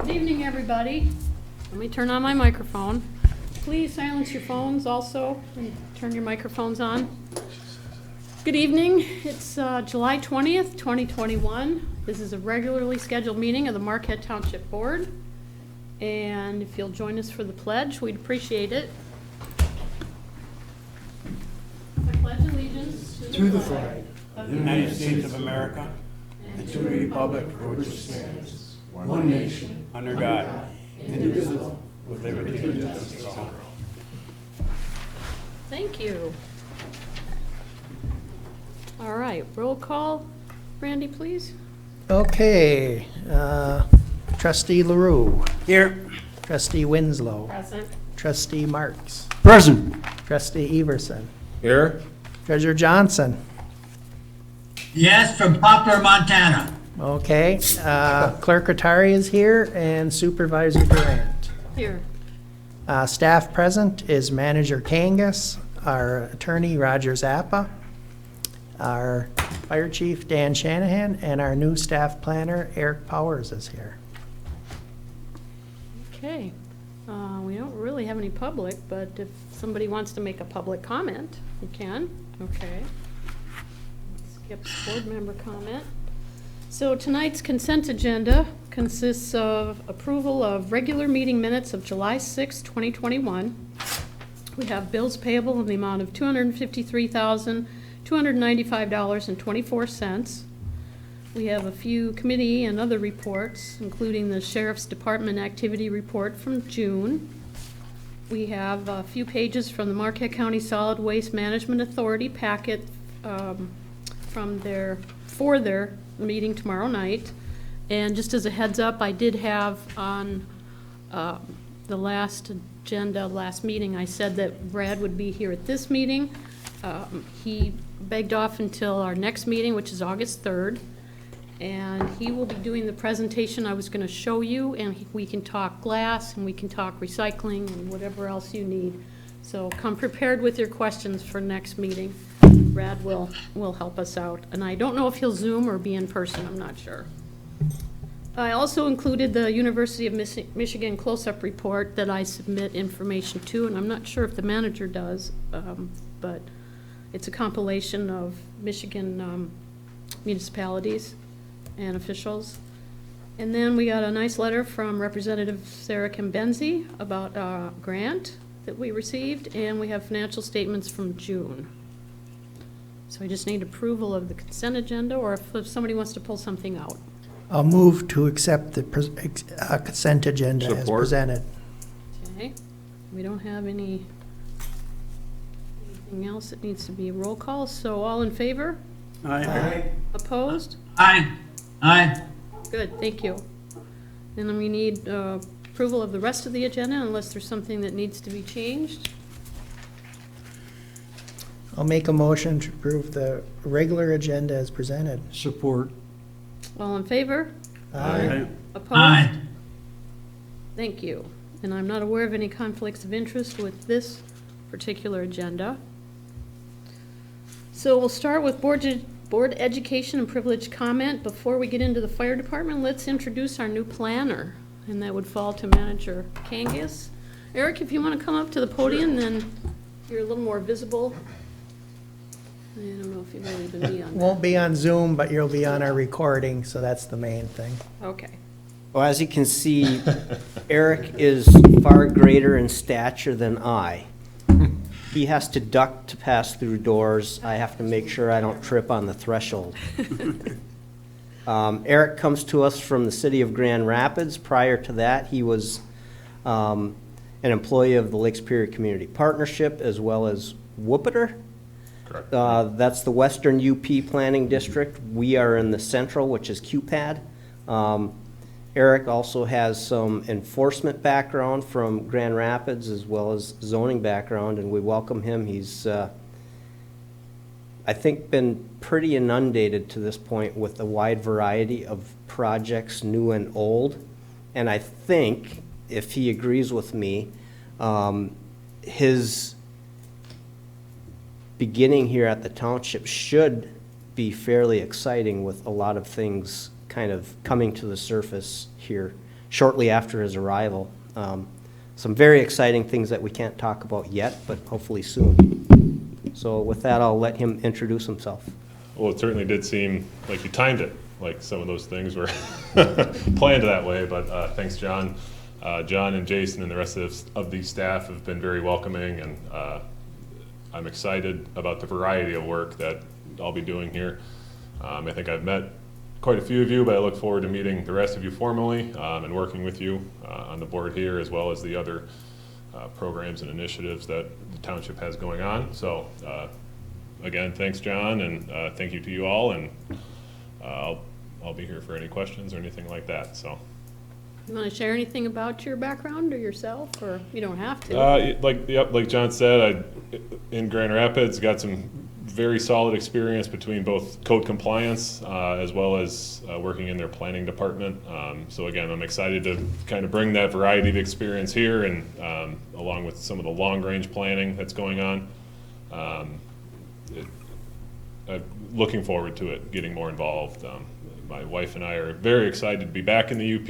Good evening, everybody. Let me turn on my microphone. Please silence your phones also and turn your microphones on. Good evening. It's July 20th, 2021. This is a regularly scheduled meeting of the Marquette Township Board. And if you'll join us for the pledge, we'd appreciate it. I pledge allegiance to the flag of the United States of America and to the republic for which it stands, one nation, under God, indivisible, with liberty and justice for all. Thank you. All right, roll call. Randy, please. Okay, Trustee LaRue, Here. Trustee Winslow, Present. Trustee Marks, Present. Trustee Everson, Here. Treasurer Johnson. Yes, from Poplar, Montana. Okay, Clerk Rattari is here and Supervisor Durant. Here. Staff present is Manager Kangas, our Attorney Roger Zappa, our Fire Chief Dan Shanahan, and our new staff planner Eric Powers is here. Okay. We don't really have any public, but if somebody wants to make a public comment, you can. Okay. Skip board member comment. So tonight's consent agenda consists of approval of regular meeting minutes of July 6, 2021. We have bills payable in the amount of $253,295.24. We have a few committee and other reports, including the Sheriff's Department Activity Report from June. We have a few pages from the Marquette County Solid Waste Management Authority packet for their meeting tomorrow night. And just as a heads up, I did have on the last agenda, last meeting, I said that Brad would be here at this meeting. He begged off until our next meeting, which is August 3rd. And he will be doing the presentation I was going to show you, and we can talk glass, and we can talk recycling, and whatever else you need. So come prepared with your questions for next meeting. Brad will help us out. And I don't know if he'll Zoom or be in person, I'm not sure. I also included the University of Michigan close-up report that I submit information to, and I'm not sure if the manager does, but it's a compilation of Michigan municipalities and officials. And then we got a nice letter from Representative Sarah Kimbenzi about a grant that we received, and we have financial statements from June. So I just need approval of the consent agenda, or if somebody wants to pull something out. I'll move to accept the consent agenda as Support. presented. Okay, we don't have anything else that needs to be roll call, so all in favor? Aye. Opposed? Aye. Aye. Good, thank you. And then we need approval of the rest of the agenda unless there's something that needs to be changed. I'll make a motion to approve the regular agenda as presented. Support. All in favor? Aye. Opposed? Aye. Thank you. And I'm not aware of any conflicts of interest with this particular agenda. So we'll start with board education and privilege comment. Before we get into the fire department, let's introduce our new planner, and that would fall to Manager Kangas. Eric, if you want to come up to the podium, then you're a little more visible. I don't know if you've really been be on that. Won't be on Zoom, but you'll be on our recording, so that's the main thing. Okay. Well, as you can see, Eric is far greater in stature than I. He has to duck to pass through doors. I have to make sure I don't trip on the threshold. Eric comes to us from the city of Grand Rapids. Prior to that, he was an employee of the Lake Superior Community Partnership as well as Whoopiter. That's the Western UP Planning District. We are in the Central, which is QPAD. Eric also has some enforcement background from Grand Rapids as well as zoning background, and we welcome him. He's, I think, been pretty inundated to this point with a wide variety of projects, new and old. And I think, if he agrees with me, his beginning here at the township should be fairly exciting with a lot of things kind of coming to the surface here shortly after his arrival. Some very exciting things that we can't talk about yet, but hopefully soon. So with that, I'll let him introduce himself. Well, it certainly did seem like you timed it, like some of those things were planned that way, but thanks, John. John and Jason and the rest of the staff have been very welcoming, and I'm excited about the variety of work that I'll be doing here. I think I've met quite a few of you, but I look forward to meeting the rest of you formally and working with you on the board here, as well as the other programs and initiatives that the township has going on. So again, thanks, John, and thank you to you all, and I'll be here for any questions or anything like that. So, You want to share anything about your background or yourself, or you don't have to? like John said, in Grand Rapids got some very solid experience between both code compliance as well as working in their planning department. So again, I'm excited to kind of bring that variety of experience here, and along with some of the long-range planning that's going on. I'm looking forward to it, getting more involved. My wife and I are very excited to be back in the UP,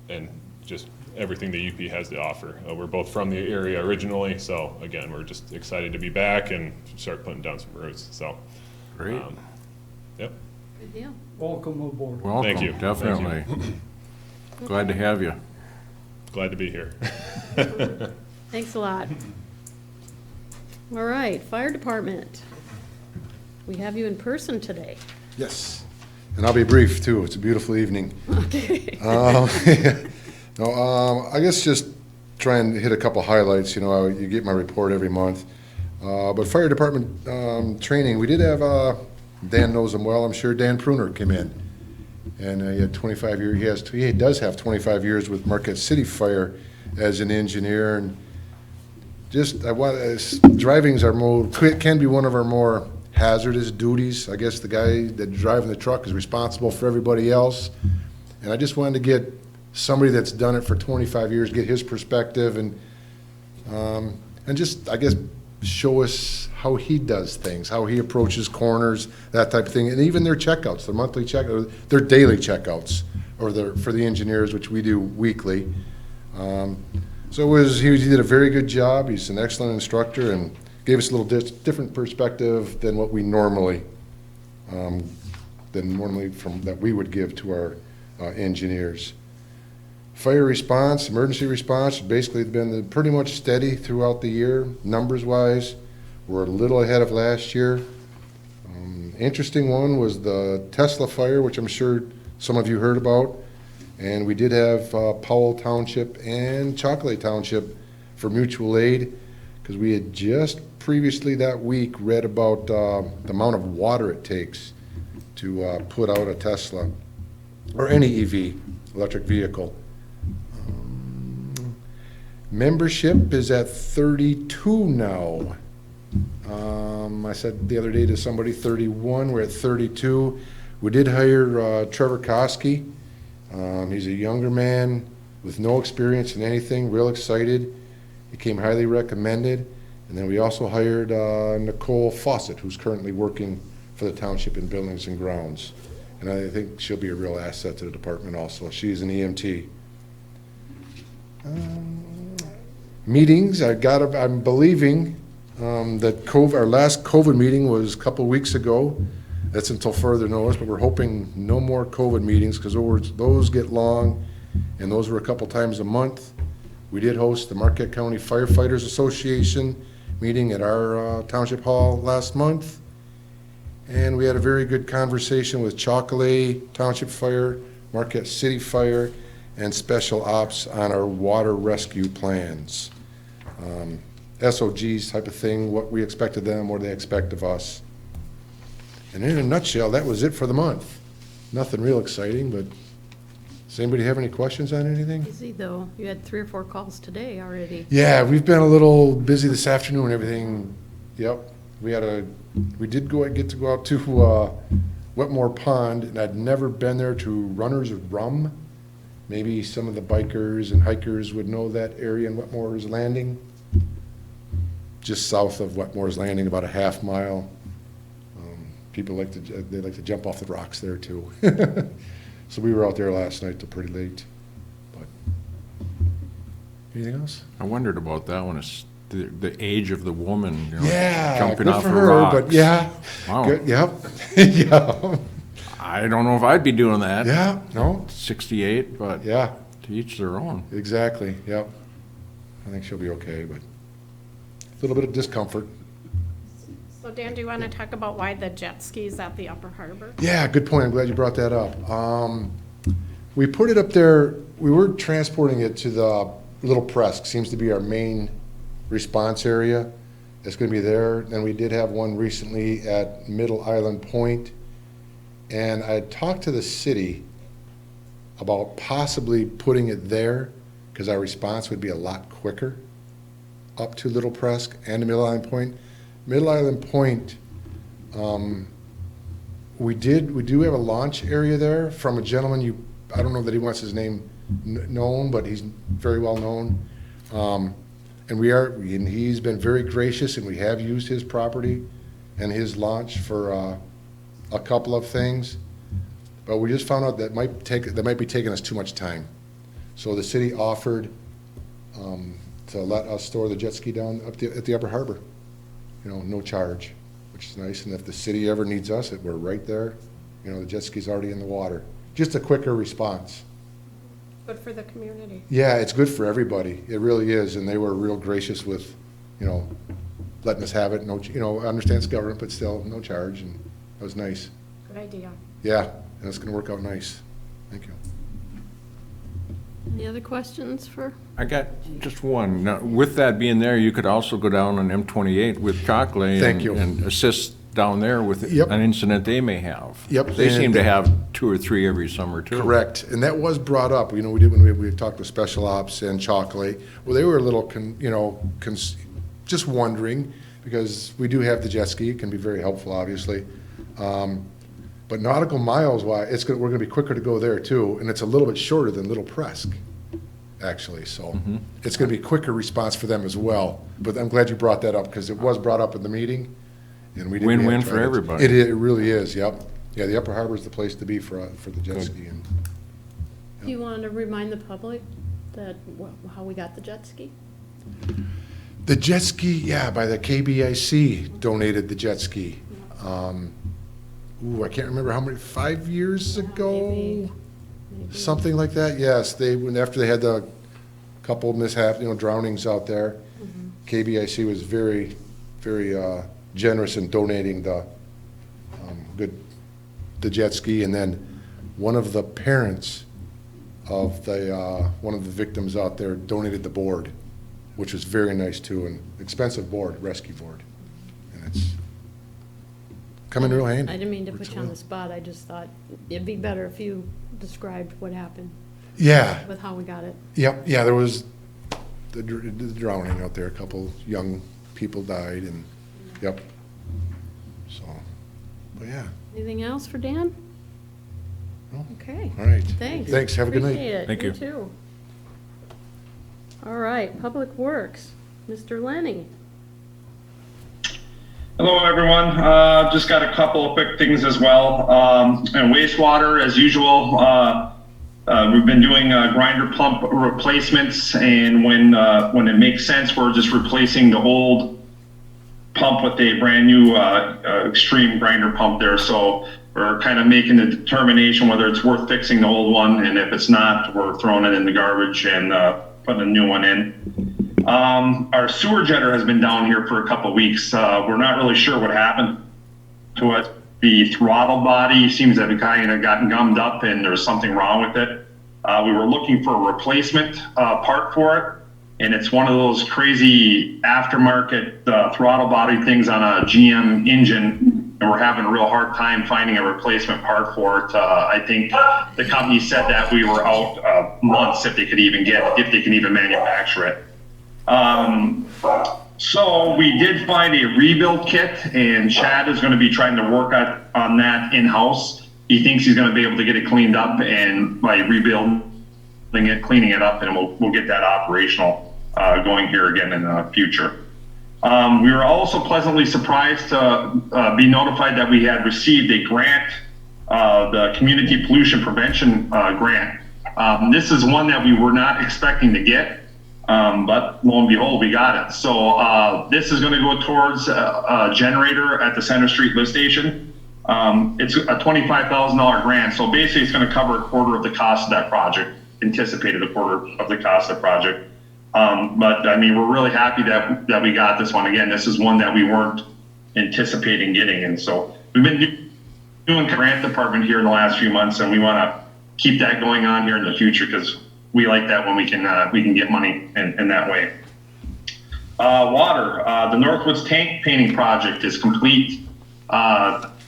and just everything the UP has to offer. We're both from the area originally, so again, we're just excited to be back and start putting down some roots. So, Great. Yep. Good deal. Welcome aboard. Welcome, Thank you. definitely. Glad to have you. Glad to be here. Thanks a lot. All right, fire department. We have you in person today. Yes, and I'll be brief too. It's a beautiful evening. Okay. I guess just try and hit a couple highlights. You know, you get my report every month. But fire department training, we did have, Dan knows him well, I'm sure, Dan Pruner came in. And he had 25 years, he does have 25 years with Marquette City Fire as an engineer. And just, driving's can be one of our more hazardous duties. I guess the guy that driving the truck is responsible for everybody else. And I just wanted to get somebody that's done it for 25 years, get his perspective, and just, I guess, show us how he does things, how he approaches corners, that type of thing, and even their checkouts, their monthly checkouts, their daily checkouts, or for the engineers, which we do weekly. So he did a very good job. He's an excellent instructor and gave us a little different perspective than what we normally, that we would give to our engineers. Fire response, emergency response, basically been pretty much steady throughout the year, numbers-wise. We're a little ahead of last year. Interesting one was the Tesla fire, which I'm sure some of you heard about. And we did have Powell Township and Chocolate Township for mutual aid, because we had just previously that week read about the amount of water it takes to put out a Tesla or any EV, electric vehicle. Membership is at 32 now. I said the other day to somebody 31, we're at 32. We did hire Trevor Koski. He's a younger man with no experience in anything, real excited. He came highly recommended. And then we also hired Nicole Fawcett, who's currently working for the township in buildings and grounds. And I think she'll be a real asset to the department also. She's an EMT. Meetings, I'm believing that our last COVID meeting was a couple weeks ago. That's until further notice, but we're hoping no more COVID meetings, because those get long, and those were a couple times a month. We did host the Marquette County Firefighters Association meeting at our Township Hall last month. And we had a very good conversation with Chocolate Township Fire, Marquette City Fire, and Special Ops on our water rescue plans. SOGs type of thing, what we expect of them, what they expect of us. And in a nutshell, that was it for the month. Nothing real exciting, but does anybody have any questions on anything? Busy though. You had 3 or 4 calls today already. Yeah, we've been a little busy this afternoon and everything. Yep. We did get to go out to Wetmore Pond, and I'd never been there, to Runner's Rum. Maybe some of the bikers and hikers would know that area in Wetmore's Landing. Just south of Wetmore's Landing, about a half mile. People like to jump off the rocks there too. So we were out there last night till pretty late. But anything else? I wondered about that one, it's the age of the woman, you know, Yeah, jumping good off for of her, rocks. but yeah. Wow. Good, yep. Yeah. I don't know if I'd be doing that. Yeah, no, 68, but yeah, to each their own. exactly, yep. I think she'll be okay, but a little bit of discomfort. So Dan, do you want to talk about why the jet skis at the Upper Harbor? Yeah, good point. I'm glad you brought that up. We put it up there, we were transporting it to the Little Presque, seems to be our main response area. It's gonna be there. And we did have one recently at Middle Island Point. And I had talked to the city about possibly putting it there, because our response would be a lot quicker up to Little Presque and to Middle Island Point. Middle Island Point, we do have a launch area there from a gentleman I don't know that he wants his name known, but he's very well known. And he's been very gracious, and we have used his property and his launch for a couple of things. But we just found out that might be taking us too much time. So the city offered to let us store the jet ski down at the Upper Harbor, no charge, which is nice. And if the city ever needs us, we're right there. The jet ski's already in the water. Just a quicker response. Good for the community. Yeah, it's good for everybody. It really is. And they were real gracious with, letting us have it. No, I understand it's government, but still no charge. And it was nice. Good idea. Yeah, and it's gonna work out nice. Thank you. Any other questions for? I got just one. Now, with that being there, you could also go down on M28 with Chocolate Thank you. and assist down there with Yep. an incident they may have. Yep, They seem and- to have 2 or 3 every summer, too. Correct, and that was brought up, we did when we talked with Special Ops and Chocolate. Well, they were a little, just wondering, because we do have the jet ski, it can be very helpful, obviously. But nautical miles wise, we're gonna be quicker to go there too, and it's a little bit shorter than Little Presque, actually, so. It's gonna be a quicker response for them as well, but I'm glad you brought that up, because it was brought up in the meeting, and we didn't. Win-win for everybody. It really is, yep. Yeah, the Upper Harbor is the place to be for the jet Good. ski. And Do you want to remind the public how we got the jet ski? the jet ski, yeah, by the KBIC donated the jet ski. I can't remember how many, 5 years ago? Maybe. Something like that, yes. After they had the couple mishap, drownings out there, KBIC was very, very generous in donating the jet ski. And then one of the parents of one of the victims out there donated the board, which was very nice too, an expensive board, rescue board. And it's come in real handy. I didn't mean to put you on the spot, I just thought it'd be better if you described what happened Yeah, with how we got it. yep, yeah, there was the drowning out there, a couple young people died, and, yep. So, but yeah, Anything else for Dan? No. Okay, all right. thanks. Thanks, have a good night. Appreciate it. Thank you. too. All right, Public Works, Mr. Lenny. Hello, everyone. Just got a couple of quick things as well. And wastewater, as usual, we've been doing grinder pump replacements, and when it makes sense, we're just replacing the old pump with a brand new extreme grinder pump there. So we're kind of making the determination whether it's worth fixing the old one, and if it's not, we're throwing it in the garbage and putting a new one in. Our sewer jetter has been down here for a couple of weeks. We're not really sure what happened to it. The throttle body seems to have kind of gotten gummed up, and there's something wrong with it. We were looking for a replacement part for it, and it's one of those crazy aftermarket throttle body things on a GM engine, and we're having a real hard time finding a replacement part for it. I think the company said that we were out months if they can even manufacture it. So we did find a rebuild kit, and Chad is going to be trying to work on that in-house. He thinks he's going to be able to get it cleaned up, and by rebuilding it, cleaning it up, and we'll get that operational going here again in the future. We were also pleasantly surprised to be notified that we had received a grant the Community Pollution Prevention Grant. This is one that we were not expecting to get, but lo and behold, we got it. So this is going to go towards a generator at the Center Street lift station. It's a $25,000 grant, so basically it's going to cover a quarter of the cost of that project, anticipated a quarter of the cost of the project. But I mean, we're really happy that we got this one. Again, this is one that we weren't anticipating getting, and so we've been doing grant department here in the last few months, and we want to keep that going on here in the future because we like that when we can get money in that way. Water, the Northwoods tank painting project is complete.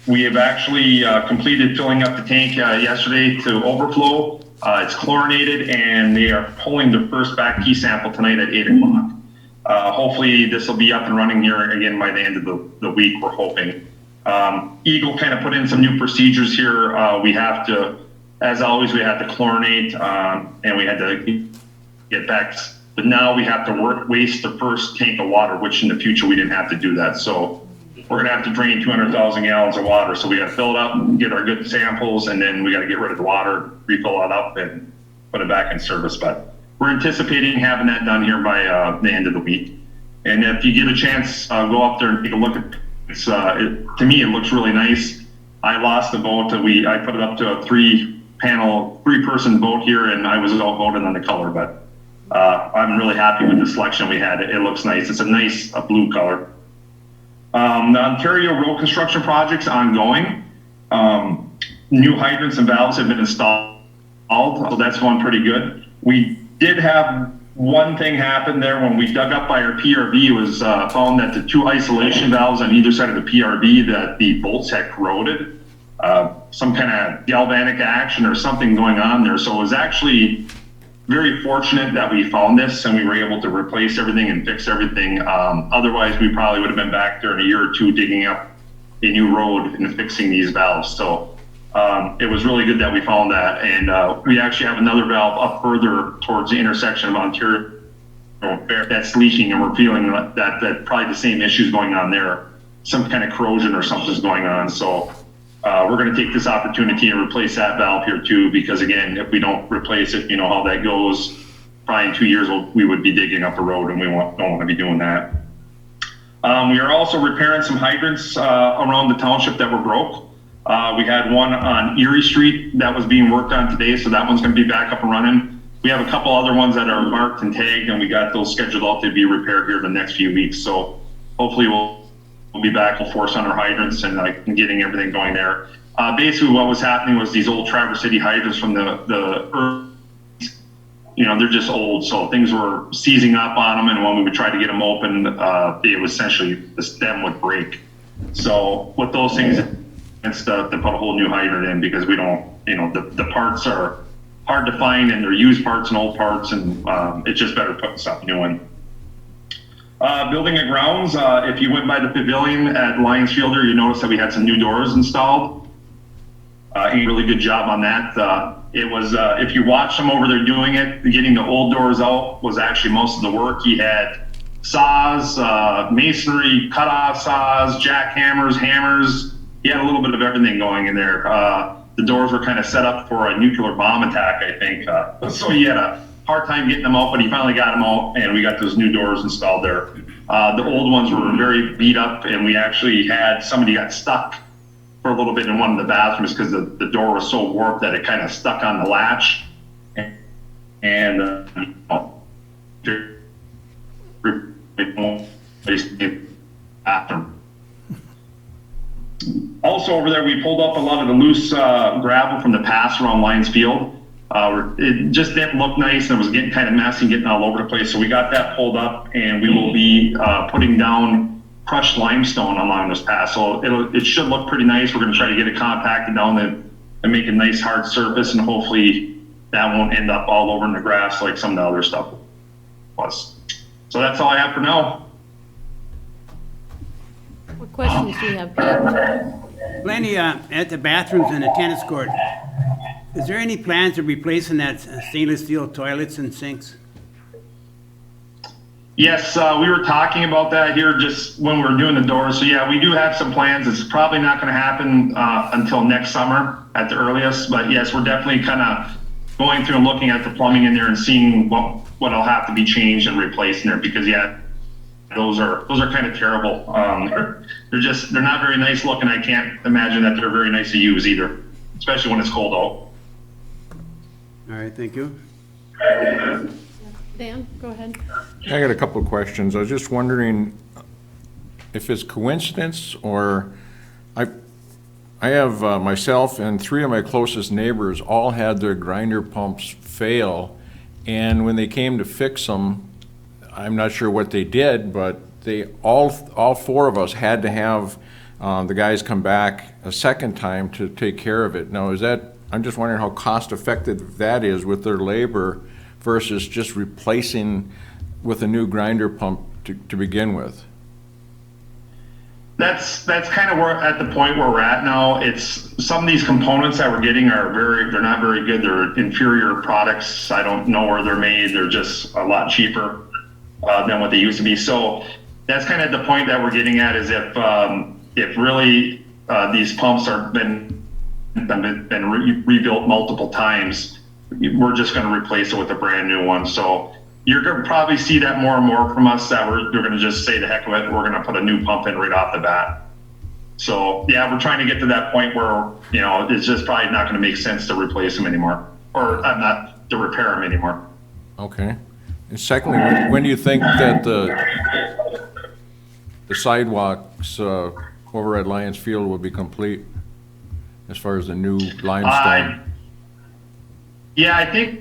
We have actually completed filling up the tank yesterday to overflow. It's chlorinated, and they are pulling the first back key sample tonight at 8 o'clock. Hopefully this will be up and running here again by the end of the week, we're hoping. Eagle kind of put in some new procedures here. We have to, as always, we have to chlorinate, and we had to get back, but now we have to waste the first tank of water, which in the future we didn't have to do that. So we're gonna have to drain 200,000 gallons of water. So we gotta fill it up and get our good samples, and then we gotta get rid of the water, refill it up, and put it back in service. But we're anticipating having that done here by the end of the week. And if you get a chance, go up there and take a look at it. To me, it looks really nice. I lost the vote. I put it up to a three-person vote here, and I was outvoted on the color. But I'm really happy with the selection we had. It looks nice. It's a nice blue color. The Ontario road construction project's ongoing. New hydrants and valves have been installed, so that's going pretty good. We did have one thing happen there when we dug up by our PRV. It was found that the two isolation valves on either side of the PRV, that the bolts had corroded. Some kind of galvanic action or something going on there. So it was actually very fortunate that we found this and we were able to replace everything and fix everything. Otherwise, we probably would have been back there in a year or two digging up a new road and fixing these valves. So it was really good that we found that. And we actually have another valve up further towards the intersection of Ontario that's leaking, and we're feeling that probably the same issues going on there. Some kind of corrosion or something's going on. So we're going to take this opportunity and replace that valve here too, because again, if we don't replace it, you know how that goes. Probably in 2 years, we would be digging up a road, and we don't want to be doing that. We are also repairing some hydrants around the township that were broke. We had one on Erie Street that was being worked on today, so that one's going to be back up and running. We have a couple other ones that are marked and tagged, and we got those scheduled out to be repaired here in the next few weeks. So hopefully we'll be back full force on our hydrants and getting everything going there. Basically what was happening was these old Traverse City hydrants from the they're just old, so things were seizing up on them, and when we would try to get them open, it was essentially, the stem would break. So with those things, it's to put a whole new hydrant in, because we don't, the parts are hard to find, and they're used parts and old parts, and it's just better putting something new in. Building and grounds, if you went by the pavilion at Lions Fielder, you noticed that we had some new doors installed. A really good job on that. It was, if you watch them over there doing it, getting the old doors out was actually most of the work. He had saws, masonry, cut-off saws, jackhammers, hammers. He had a little bit of everything going in there. The doors were kind of set up for a nuclear bomb attack, I think. So he had a hard time getting them out, but he finally got them out, and we got those new doors installed there. The old ones were very beat up, and we actually had somebody got stuck for a little bit in one of the bathrooms because the door was so warped that it kind of stuck on the latch. And bathroom. Also over there, we pulled up a lot of the loose gravel from the pass around Lions Field. It just didn't look nice, and it was getting kind of messy, getting all over the place. So we got that pulled up, and we will be putting down crushed limestone along this pass. So it should look pretty nice. We're going to try to get it compacted down and make a nice hard surface, and hopefully that won't end up all over in the grass like some of the other stuff was. So that's all I have for now. What questions do you have, Pete? Lenny, at the bathrooms and the tennis court, is there any plans of replacing that stainless steel toilets and sinks? Yes, we were talking about that here just when we were doing the doors. So yeah, we do have some plans. It's probably not going to happen until next summer at the earliest. But yes, we're definitely kind of going through and looking at the plumbing in there and seeing what'll have to be changed and replaced in there, because yeah, those are kind of terrible. They're not very nice looking. I can't imagine that they're very nice to use either, especially when it's cold out. All right, thank you. Dan, go ahead. I got a couple of questions. I was just wondering if it's coincidence, or I have myself and 3 of my closest neighbors all had their grinder pumps fail, and when they came to fix them, I'm not sure what they did, but they all 4 of us had to have the guys come back a second time to take care of it. Now, I'm just wondering how cost effective that is with their labor versus just replacing with a new grinder pump to begin with. That's kind of where at the point where we're at now. It's some of these components that we're getting they're not very good. They're inferior products. I don't know where they're made. They're just a lot cheaper than what they used to be. So that's kind of the point that we're getting at, is if really these pumps are been rebuilt multiple times, we're just going to replace it with a brand new one. So you're going to probably see that more and more from us, that we're going to just say the heck of it, we're going to put a new pump in right off the bat. So yeah, we're trying to get to that point where, it's just probably not going to make sense to replace them anymore, or not to repair them anymore. Okay. And secondly, when do you think that the sidewalks over at Lions Field will be complete, as far as the new limestone? Yeah, I think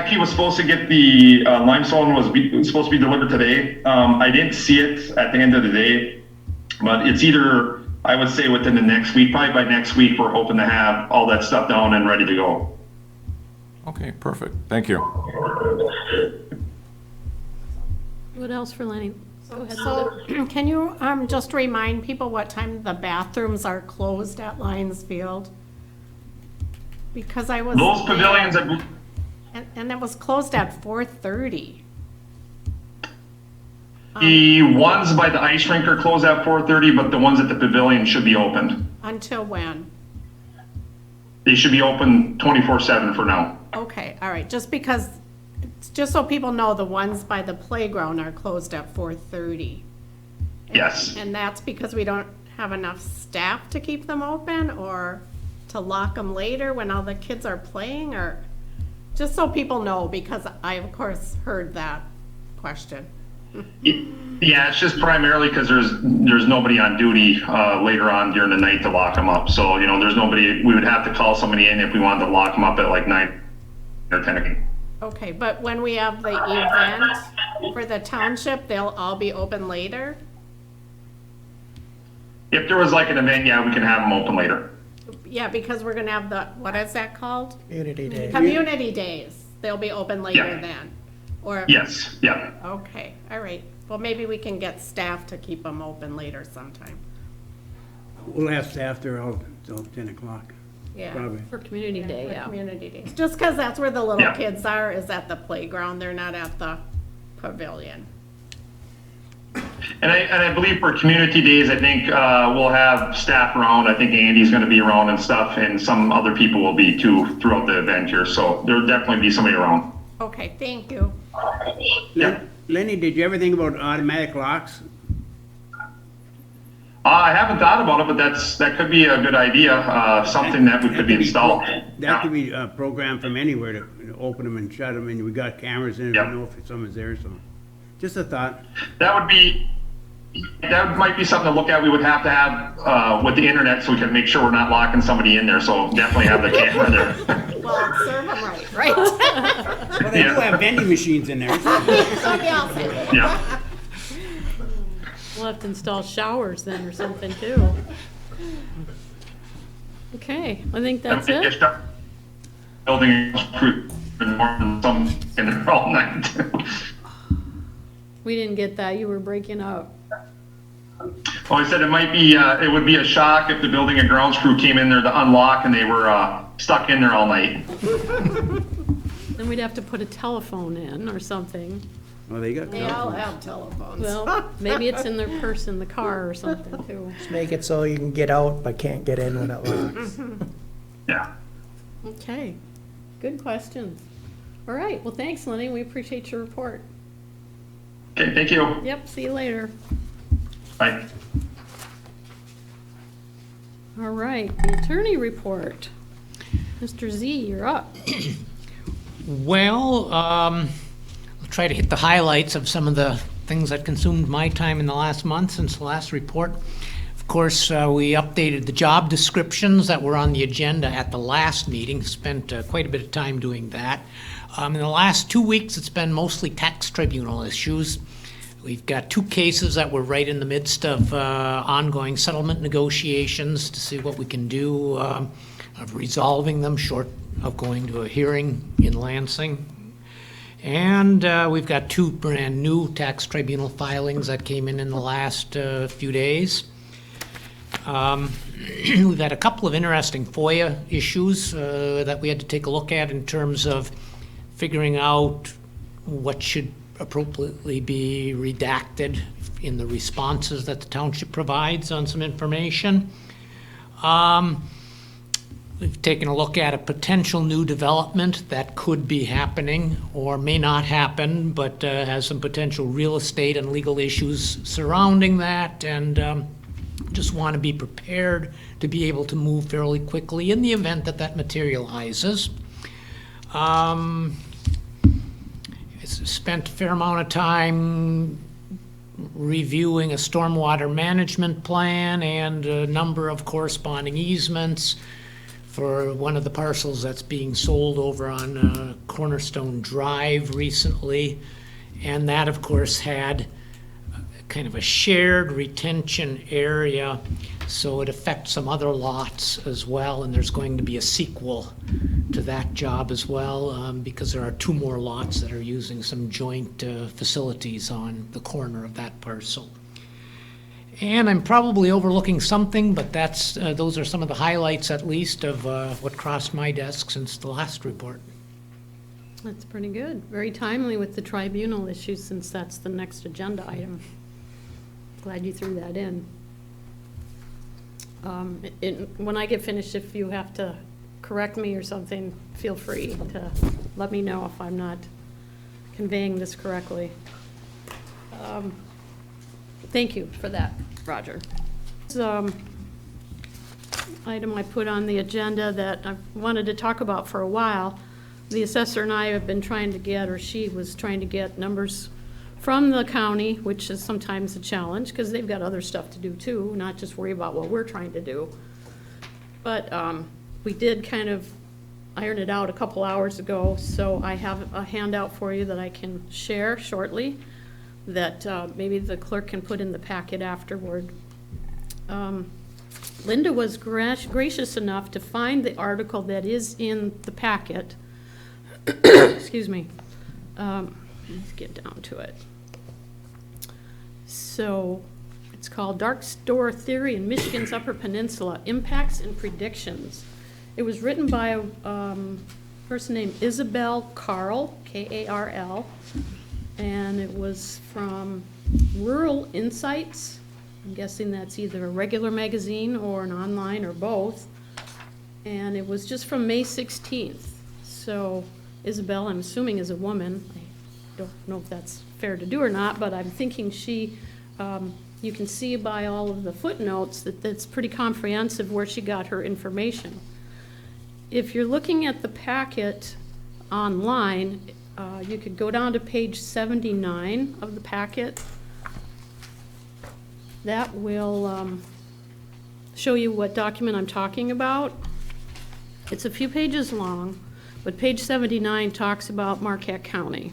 he was supposed to get the limestone was supposed to be delivered today. I didn't see it at the end of the day, but it's either, I would say, within the next week. Probably by next week, we're hoping to have all that stuff down and ready to go. Okay, perfect. Thank you. What else for Lenny? Go ahead. So can you just remind people what time the bathrooms are closed at Lions Field? Because I was Those there, pavilions, and it was closed at 4:30. the ones by the ice rink are closed at 4:30, but the ones at the pavilion should be open. Until when? They should be open 24/7 for now. Okay, all right, just so people know, the ones by the playground are closed at 4:30. Yes. And that's because we don't have enough staff to keep them open, or to lock them later when all the kids are playing, or just so people know, because I of course heard that question. Yeah, it's just primarily because there's nobody on duty later on during the night to lock them up. So, there's nobody, we would have to call somebody in if we wanted to lock them up at like 9 or 10 o'clock. Okay, but when we have the event for the township, they'll all be open later? If there was like an event, yeah, we can have them open later. Yeah, because we're gonna have what is that called? Community Day. Community days. They'll be open later Yeah. then? Or? Yes, yeah. Okay, all right. Well, maybe we can get staff to keep them open later sometime. We'll have staff there all till 10 o'clock, Yeah. probably. For Community Day, For yeah. community days. Just because that's where the little Yeah. kids are, is at the playground. They're not at the pavilion. And I believe for community days, I think we'll have staff around. I think Andy's going to be around and stuff, and some other people will be too throughout the event here. So there'll definitely be somebody around. Okay, thank you. Yeah. Lenny, did you ever think about automatic locks? I haven't thought about it, but that could be a good idea. Something that could be installed. That could be programmed from anywhere to open them and shut them, and we got cameras in it, Yep. we know if someone's there, so. Just a thought. That might be something to look at. We would have to have with the internet so we can make sure we're not locking somebody in there. So definitely have the camera there. Well, serve them right? Well, they do Yeah. have vending machines in there. So, yeah. Yeah. We'll have to install showers then or something too. Okay, I think that's it. Building crew some in there all night. We didn't get that. You were breaking up. Well, I said it would be a shock if the building and grounds crew came in there to unlock and they were stuck in there all night. Then we'd have to put a telephone in or something. Oh, they got They all telephones. have telephones. Well, maybe it's in their purse in the car or something too. Just make it so you can get out but can't get in when it locks. Yeah. Okay, good questions. All right, well, thanks, Lenny, we appreciate your report. Okay, thank you. Yep, see you later. Bye. All right, the attorney report. Mr. Z, you're up. Well, I'll try to hit the highlights of some of the things that consumed my time in the last month since the last report. Of course, we updated the job descriptions that were on the agenda at the last meeting, spent quite a bit of time doing that. In the last 2 weeks, it's been mostly tax tribunal issues. We've got 2 cases that we're right in the midst of ongoing settlement negotiations to see what we can do of resolving them short of going to a hearing in Lansing. And we've got 2 brand new tax tribunal filings that came in the last few days. We've had a couple of interesting FOIA issues that we had to take a look at in terms of figuring out what should appropriately be redacted in the responses that the township provides on some information. We've taken a look at a potential new development that could be happening or may not happen, but has some potential real estate and legal issues surrounding that, and just want to be prepared to be able to move fairly quickly in the event that that materializes. Spent a fair amount of time reviewing a stormwater management plan and a number of corresponding easements for one of the parcels that's being sold over on Cornerstone Drive recently. And that, of course, had kind of a shared retention area, so it affects some other lots as well, and there's going to be a sequel to that job as well, because there are 2 more lots that are using some joint facilities on the corner of that parcel. And I'm probably overlooking something, but that's those are some of the highlights, at least, of what crossed my desk since the last report. That's pretty good. Very timely with the tribunal issue, since that's the next agenda item. Glad you threw that in. When I get finished, if you have to correct me or something, feel free to let me know if I'm not conveying this correctly. Thank you for that, Roger. It's item I put on the agenda that I wanted to talk about for a while. The assessor and I have been trying to get, or she was trying to get, numbers from the county, which is sometimes a challenge because they've got other stuff to do too, not just worry about what we're trying to do. But we did kind of iron it out a couple hours ago, so I have a handout for you that I can share shortly that maybe the clerk can put in the packet afterward. Linda was gracious enough to find the article that is in the packet. Excuse me. Let's get down to it. So it's called Dark Store Theory in Michigan's Upper Peninsula, Impacts and Predictions. It was written by a person named Isabel Carl, K-A-R-L, and it was from Rural Insights. I'm guessing that's either a regular magazine or an online or both. And it was just from May 16th. So Isabel, I'm assuming, is a woman. I don't know if that's fair to do or not, but I'm thinking she, you can see by all of the footnotes that that's pretty comprehensive where she got her information. If you're looking at the packet online, you could go down to page 79 of the packet. That will show you what document I'm talking about. It's a few pages long, but page 79 talks about Marquette County.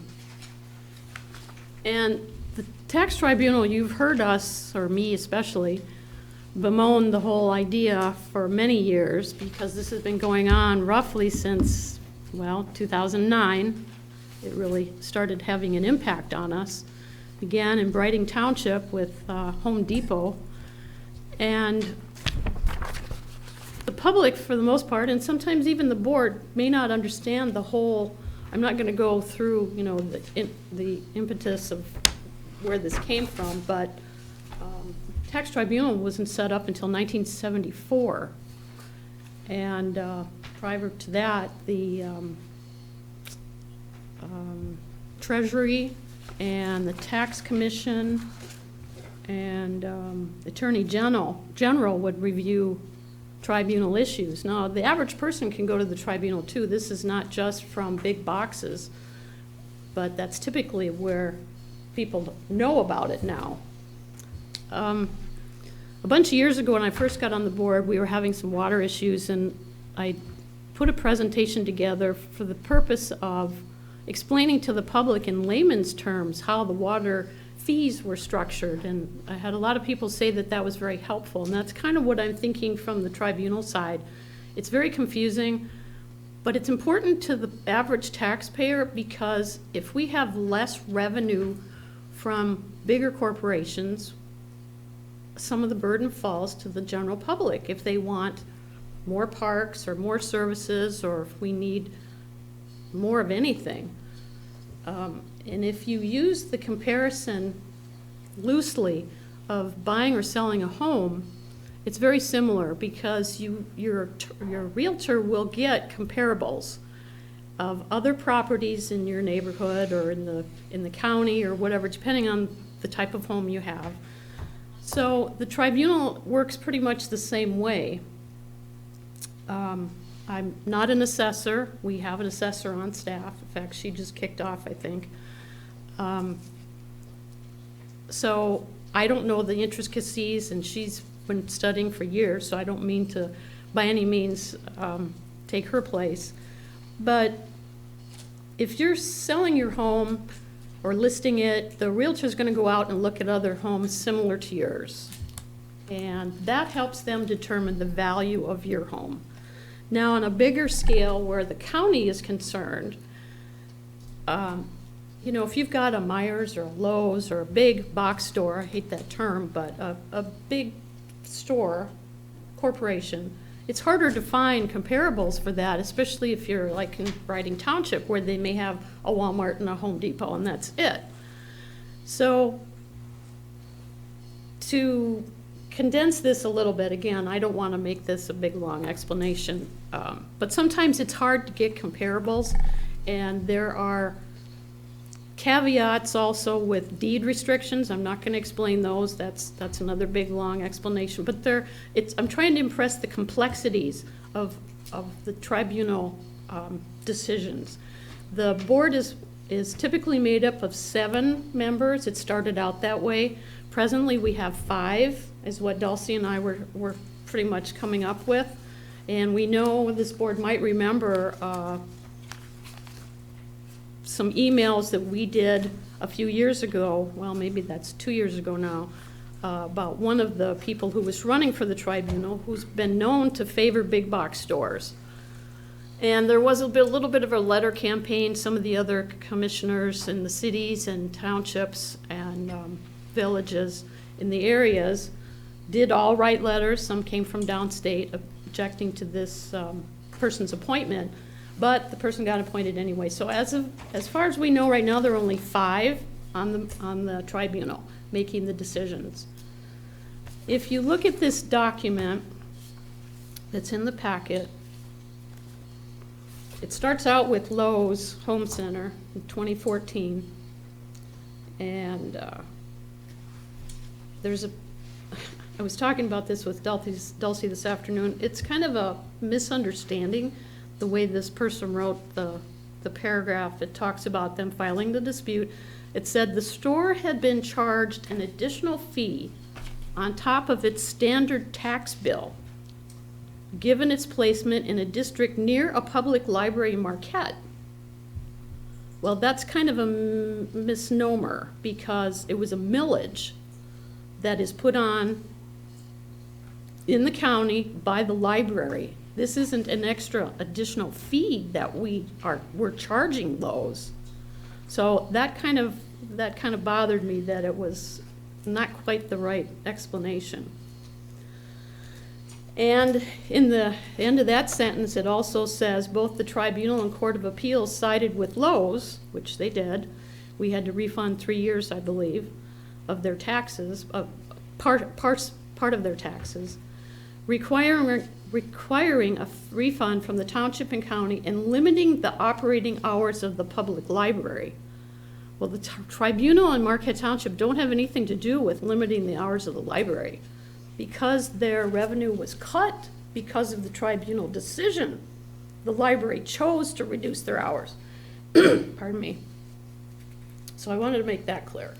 And the tax tribunal, you've heard us, or me especially, bemoan the whole idea for many years because this has been going on roughly since, well, 2009. It really started having an impact on us. Began in Brighting Township with Home Depot. And the public, for the most part, and sometimes even the board, may not understand the whole I'm not gonna go through, you know, the impetus of where this came from, but Tax Tribunal wasn't set up until 1974. And prior to that, the Treasury and the Tax Commission and Attorney General would review tribunal issues. Now, the average person can go to the tribunal too. This is not just from big boxes, but that's typically where people know about it now. A bunch of years ago when I first got on the board, we were having some water issues, and I put a presentation together for the purpose of explaining to the public in layman's terms how the water fees were structured, and I had a lot of people say that that was very helpful, and that's kind of what I'm thinking from the tribunal side. It's very confusing, but it's important to the average taxpayer, because if we have less revenue from bigger corporations, some of the burden falls to the general public if they want more parks or more services, or if we need more of anything. And if you use the comparison loosely of buying or selling a home, it's very similar, because your realtor will get comparables of other properties in your neighborhood or in the county or whatever, depending on the type of home you have. So the tribunal works pretty much the same way. I'm not an assessor. We have an assessor on staff. In fact, she just kicked off, I think. So I don't know the intricacies, and she's been studying for years, so I don't mean to, by any means, take her place. But if you're selling your home or listing it, the realtor's going to go out and look at other homes similar to yours. And that helps them determine the value of your home. Now, on a bigger scale where the county is concerned, you know, if you've got a Myers or a Lowe's or a big box store, I hate that term, but a big store, corporation, it's harder to find comparables for that, especially if you're like in Riding Township, where they may have a Walmart and a Home Depot, and that's it. So to condense this a little bit, again, I don't want to make this a big, long explanation, but sometimes it's hard to get comparables, and there are caveats also with deed restrictions. I'm not going to explain those. That's another big, long explanation. But I'm trying to impress the complexities of the tribunal decisions. The board is typically made up of 7 members. It started out that way. Presently, we have 5, is what Dulcie and I were pretty much coming up with. And we know this board might remember some emails that we did a few years ago, well, maybe that's 2 years ago now, about one of the people who was running for the tribunal, who's been known to favor big box stores. And there was a little bit of a letter campaign. Some of the other commissioners in the cities and townships and villages in the areas did all write letters. Some came from downstate objecting to this person's appointment. But the person got appointed anyway. So as far as we know right now, there are only 5 on the tribunal making the decisions. If you look at this document that's in the packet, it starts out with Lowe's Home Center in 2014, and I was talking about this with Dulcie this afternoon. It's kind of a misunderstanding the way this person wrote the paragraph. It talks about them filing the dispute. It said the store had been charged an additional fee on top of its standard tax bill, given its placement in a district near a public library in Marquette. Well, that's kind of a misnomer, because it was a millage that is put on in the county by the library. This isn't an extra additional fee that we're charging Lowe's. So that kind of bothered me, that it was not quite the right explanation. And in the end of that sentence, it also says, both the Tribunal and Court of Appeals sided with Lowe's, which they did. We had to refund 3 years, I believe, of their taxes, part of their taxes, requiring a refund from the township and county and limiting the operating hours of the public library. Well, the Tribunal and Marquette Township don't have anything to do with limiting the hours of the library. Because their revenue was cut because of the Tribunal decision, the library chose to reduce their hours. Pardon me. So I wanted to make that clear.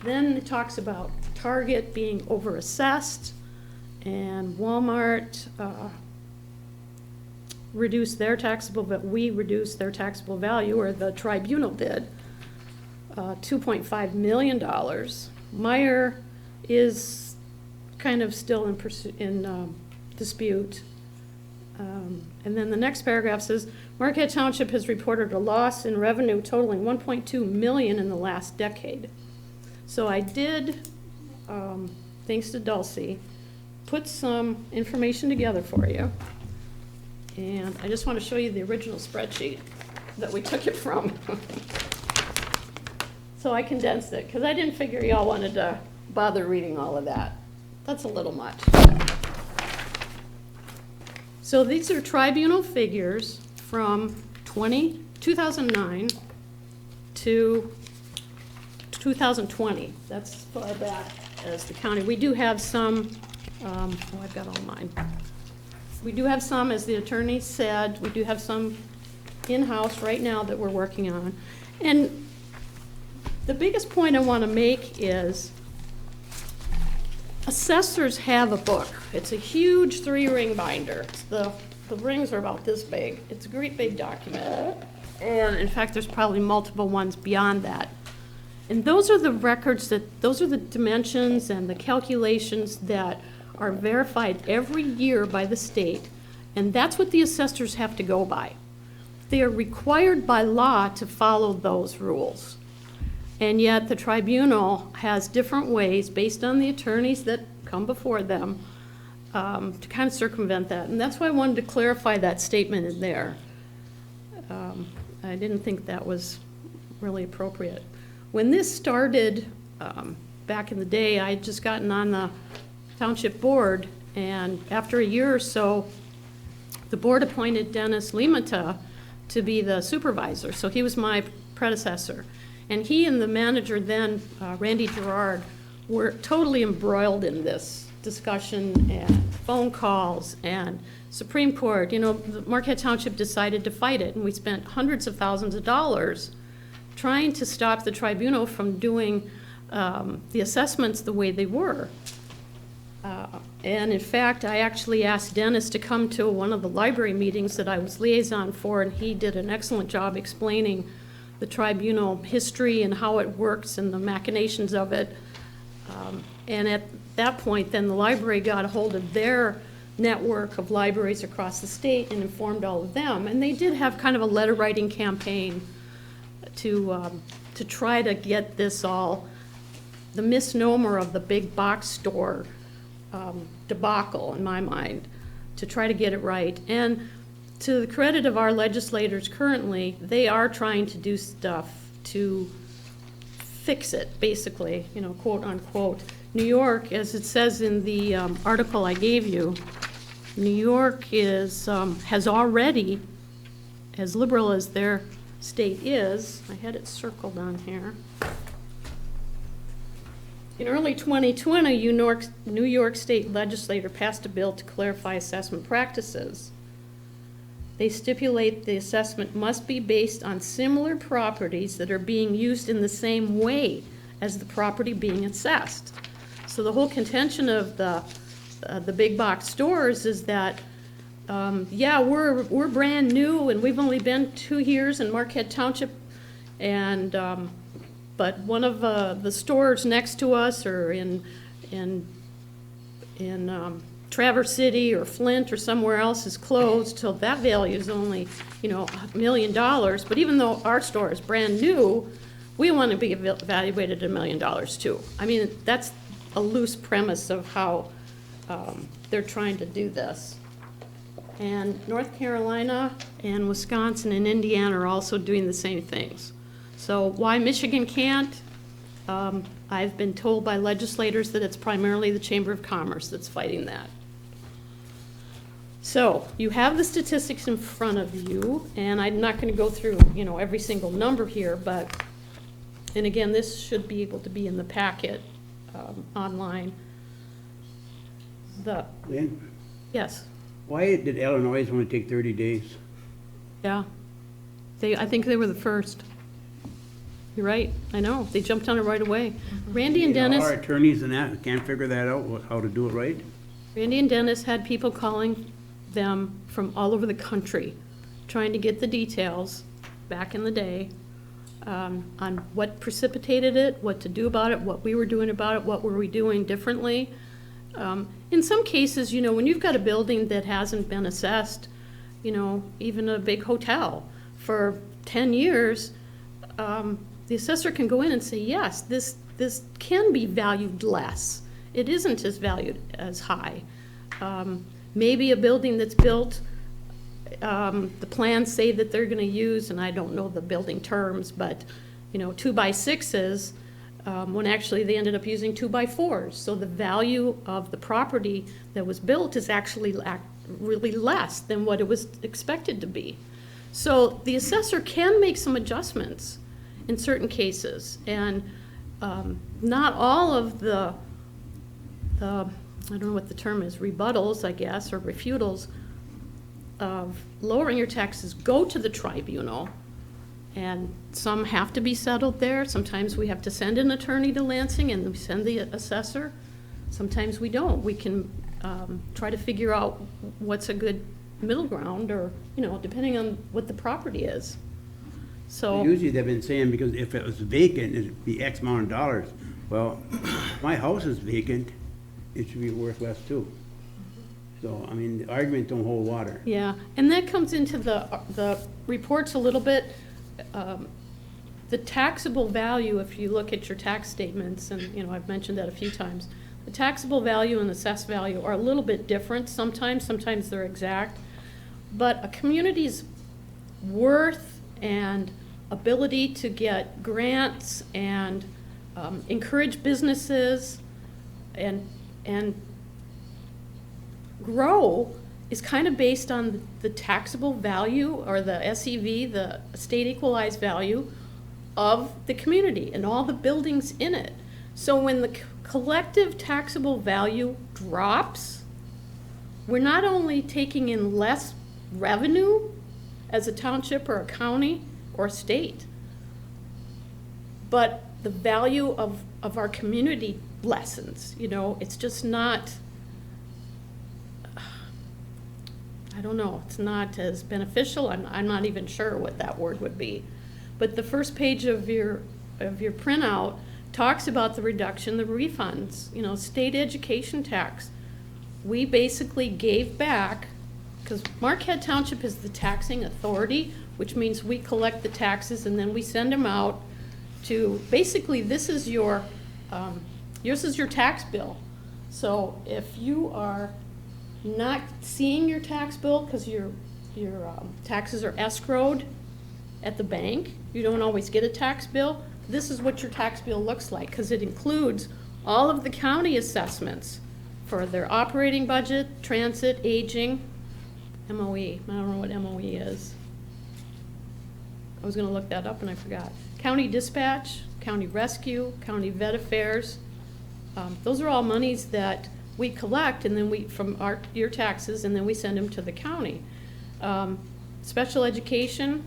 Then it talks about Target being overassessed, and Walmart reduced their taxable, but we reduced their taxable value, or the Tribunal did, $2.5 million. Meyer is kind of still in dispute. And then the next paragraph says, Marquette Township has reported a loss in revenue totaling $1.2 million in the last decade. So I did, thanks to Dulcie, put some information together for you. And I just want to show you the original spreadsheet that we took it from. So I condensed it, because I didn't figure y'all wanted to bother reading all of that. That's a little much. So these are Tribunal figures from 2009 to 2020. That's as far back as the county. We do have some, I've got all mine. We do have some, as the attorney said, we do have some in-house right now that we're working on. And the biggest point I want to make is assessors have a book. It's a huge 3-ring binder. The rings are about this big. It's a great big document. And in fact, there's probably multiple ones beyond that. And those are the records those are the dimensions and the calculations that are verified every year by the state. And that's what the assessors have to go by. They are required by law to follow those rules. And yet the Tribunal has different ways, based on the attorneys that come before them, to kind of circumvent that. And that's why I wanted to clarify that statement in there. I didn't think that was really appropriate. When this started back in the day, I had just gotten on the township board, and after a year or so, the board appointed Dennis Limata to be the supervisor. So he was my predecessor. And he and the manager then, Randy Gerard, were totally embroiled in this discussion and phone calls and Supreme Court. You know, the Marquette Township decided to fight it, and we spent hundreds of thousands of dollars trying to stop the Tribunal from doing the assessments the way they were. And in fact, I actually asked Dennis to come to one of the library meetings that I was liaison for, and he did an excellent job explaining the Tribunal history and how it works and the machinations of it. And at that point, then the library got a hold of their network of libraries across the state and informed all of them. And they did have kind of a letter writing campaign to try to get this all, the misnomer of the big box store debacle, in my mind, to try to get it right. And to the credit of our legislators currently, they are trying to do stuff to fix it, basically, you know, quote unquote. New York, as it says in the article I gave you, New York is has already, as liberal as their state is, I had it circled on here. In early 2020, New York State legislature passed a bill to clarify assessment practices. They stipulate the assessment must be based on similar properties that are being used in the same way as the property being assessed. So the whole contention of the big box stores is that, yeah, we're brand new and we've only been 2 years in Marquette Township, and but one of the stores next to us, or in Traverse City or Flint or somewhere else, is closed, till that value is only, you know, $1 million. But even though our store is brand new, we want to be evaluated at $1 million too. I mean, that's a loose premise of how they're trying to do this. And North Carolina and Wisconsin and Indiana are also doing the same things. So why Michigan can't? I've been told by legislators that it's primarily the Chamber of Commerce that's fighting that. So you have the statistics in front of you, and I'm not going to go through, every single number here, but, and again, this should be able to be in the packet online. Lynn, Yes, why did Illinois only take 30 days? yeah. I think they were the first. You're right, I know, they jumped on it right away. Randy and Dennis. Our attorneys and that can't figure that out, how to do it right? Randy and Dennis had people calling them from all over the country, trying to get the details back in the day on what precipitated it, what to do about it, what we were doing about it, what were we doing differently. In some cases, when you've got a building that hasn't been assessed, even a big hotel, for 10 years, the assessor can go in and say, yes, this can be valued less. It isn't as valued as high. Maybe a building that's built, the plans say that they're gonna use, and I don't know the building terms, but, 2x6s, when actually they ended up using 2x4s. So the value of the property that was built is actually really less than what it was expected to be. So the assessor can make some adjustments in certain cases, and not all of the I don't know what the term is, rebuttals, I guess, or refutals of lowering your taxes go to the tribunal, and some have to be settled there. Sometimes we have to send an attorney to Lansing and we send the assessor. Sometimes we don't. We can try to figure out what's a good middle ground, or, depending on what the property is. So Usually they've been saying, because if it was vacant, it'd be X amount of dollars. Well, my house is vacant, it should be worth less too. So, the argument don't hold water. yeah, and that comes into the reports a little bit. The taxable value, if you look at your tax statements, and I've mentioned that a few times, the taxable value and assessed value are a little bit different sometimes they're exact, but a community's worth and ability to get grants and encourage businesses and grow is kind of based on the taxable value, or the SEV, the state equalized value of the community and all the buildings in it. So when the collective taxable value drops, we're not only taking in less revenue as a township or a county or a state, but the value of our community lessens. It's just not, I don't know, it's not as beneficial. I'm not even sure what that word would be. But the first page of your printout talks about the reduction, the refunds, state education tax. We basically gave back, because Marquette Township is the taxing authority, which means we collect the taxes and then we send them out to, basically, this is yours is your tax bill. So if you are not seeing your tax bill because your taxes are escrowed at the bank, you don't always get a tax bill, this is what your tax bill looks like, because it includes all of the county assessments for their operating budget, transit, aging, MOE. I don't know what MOE is. I was going to look that up and I forgot. County dispatch, county rescue, county vet affairs. Those are all monies that we collect, and then from your taxes, and then we send them to the county. Special education,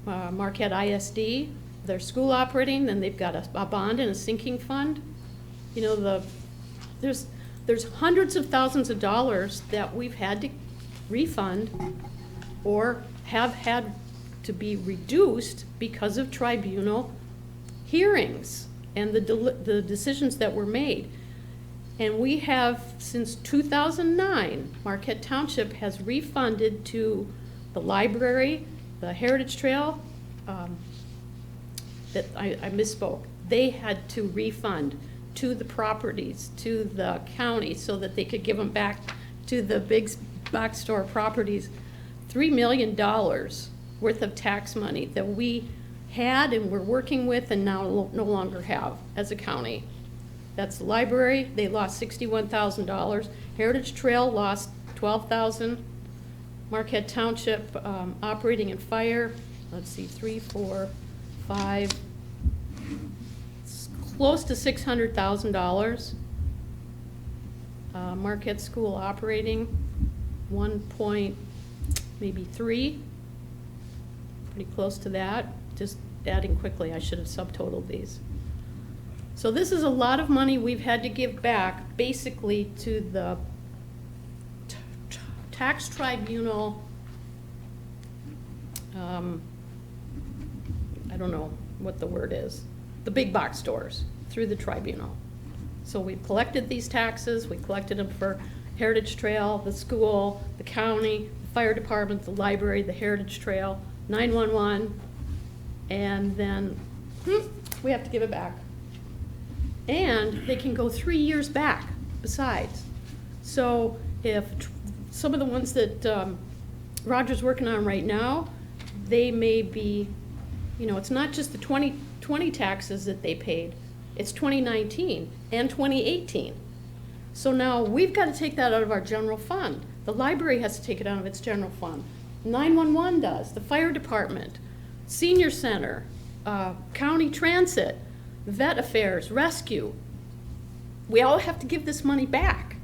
Marquette ISD, their school operating, then they've got a bond and a sinking fund. There's hundreds of thousands of dollars that we've had to refund or have had to be reduced because of tribunal hearings and the decisions that were made. And we have, since 2009, Marquette Township has refunded to the library, the Heritage Trail, that I misspoke. They had to refund to the properties, to the county, so that they could give them back to the big box store properties. $3 million worth of tax money that we had and we're working with and now no longer have as a county. That's the library, they lost $61,000. Heritage Trail lost $12,000. Marquette Township, operating and fire, let's see, 3, 4, 5, it's close to $600,000. Marquette School operating, 1 maybe 3, pretty close to that. Just adding quickly, I should have subtotaled these. So this is a lot of money we've had to give back, basically, to the tax tribunal. I don't know what the word is, the big box stores, through the tribunal. So we collected these taxes, we collected them for Heritage Trail, the school, the county, the fire department, the library, the Heritage Trail, 911, and then we have to give it back. And they can go 3 years back besides. So if some of the ones that Roger's working on right now, they may be, you know, it's not just the 2020 taxes that they paid, it's 2019 and 2018. So now we've got to take that out of our general fund. The library has to take it out of its general fund. 911 does, the fire department, senior center, county transit, vet affairs, rescue. We all have to give this money back.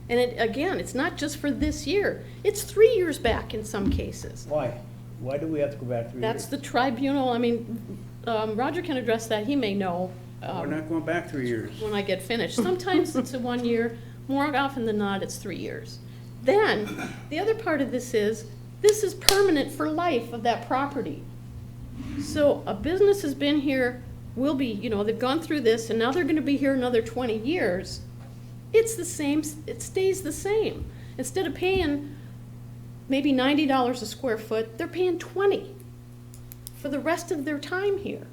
And again, it's not just for this year. It's 3 years back in some cases. Why? Why do we have to go back 3 years? That's the tribunal. I mean, Roger can address that. He may know. We're not going back 3 years. When I get finished. Sometimes it's a 1 year. More often than not, it's 3 years. Then, the other part of this is permanent for life of that property. So a business has been here, will be, you know, they've gone through this, and now they're gonna be here another 20 years. It's the same, it stays the same. Instead of paying maybe $90 a square foot, they're paying $20 for the rest of their time here.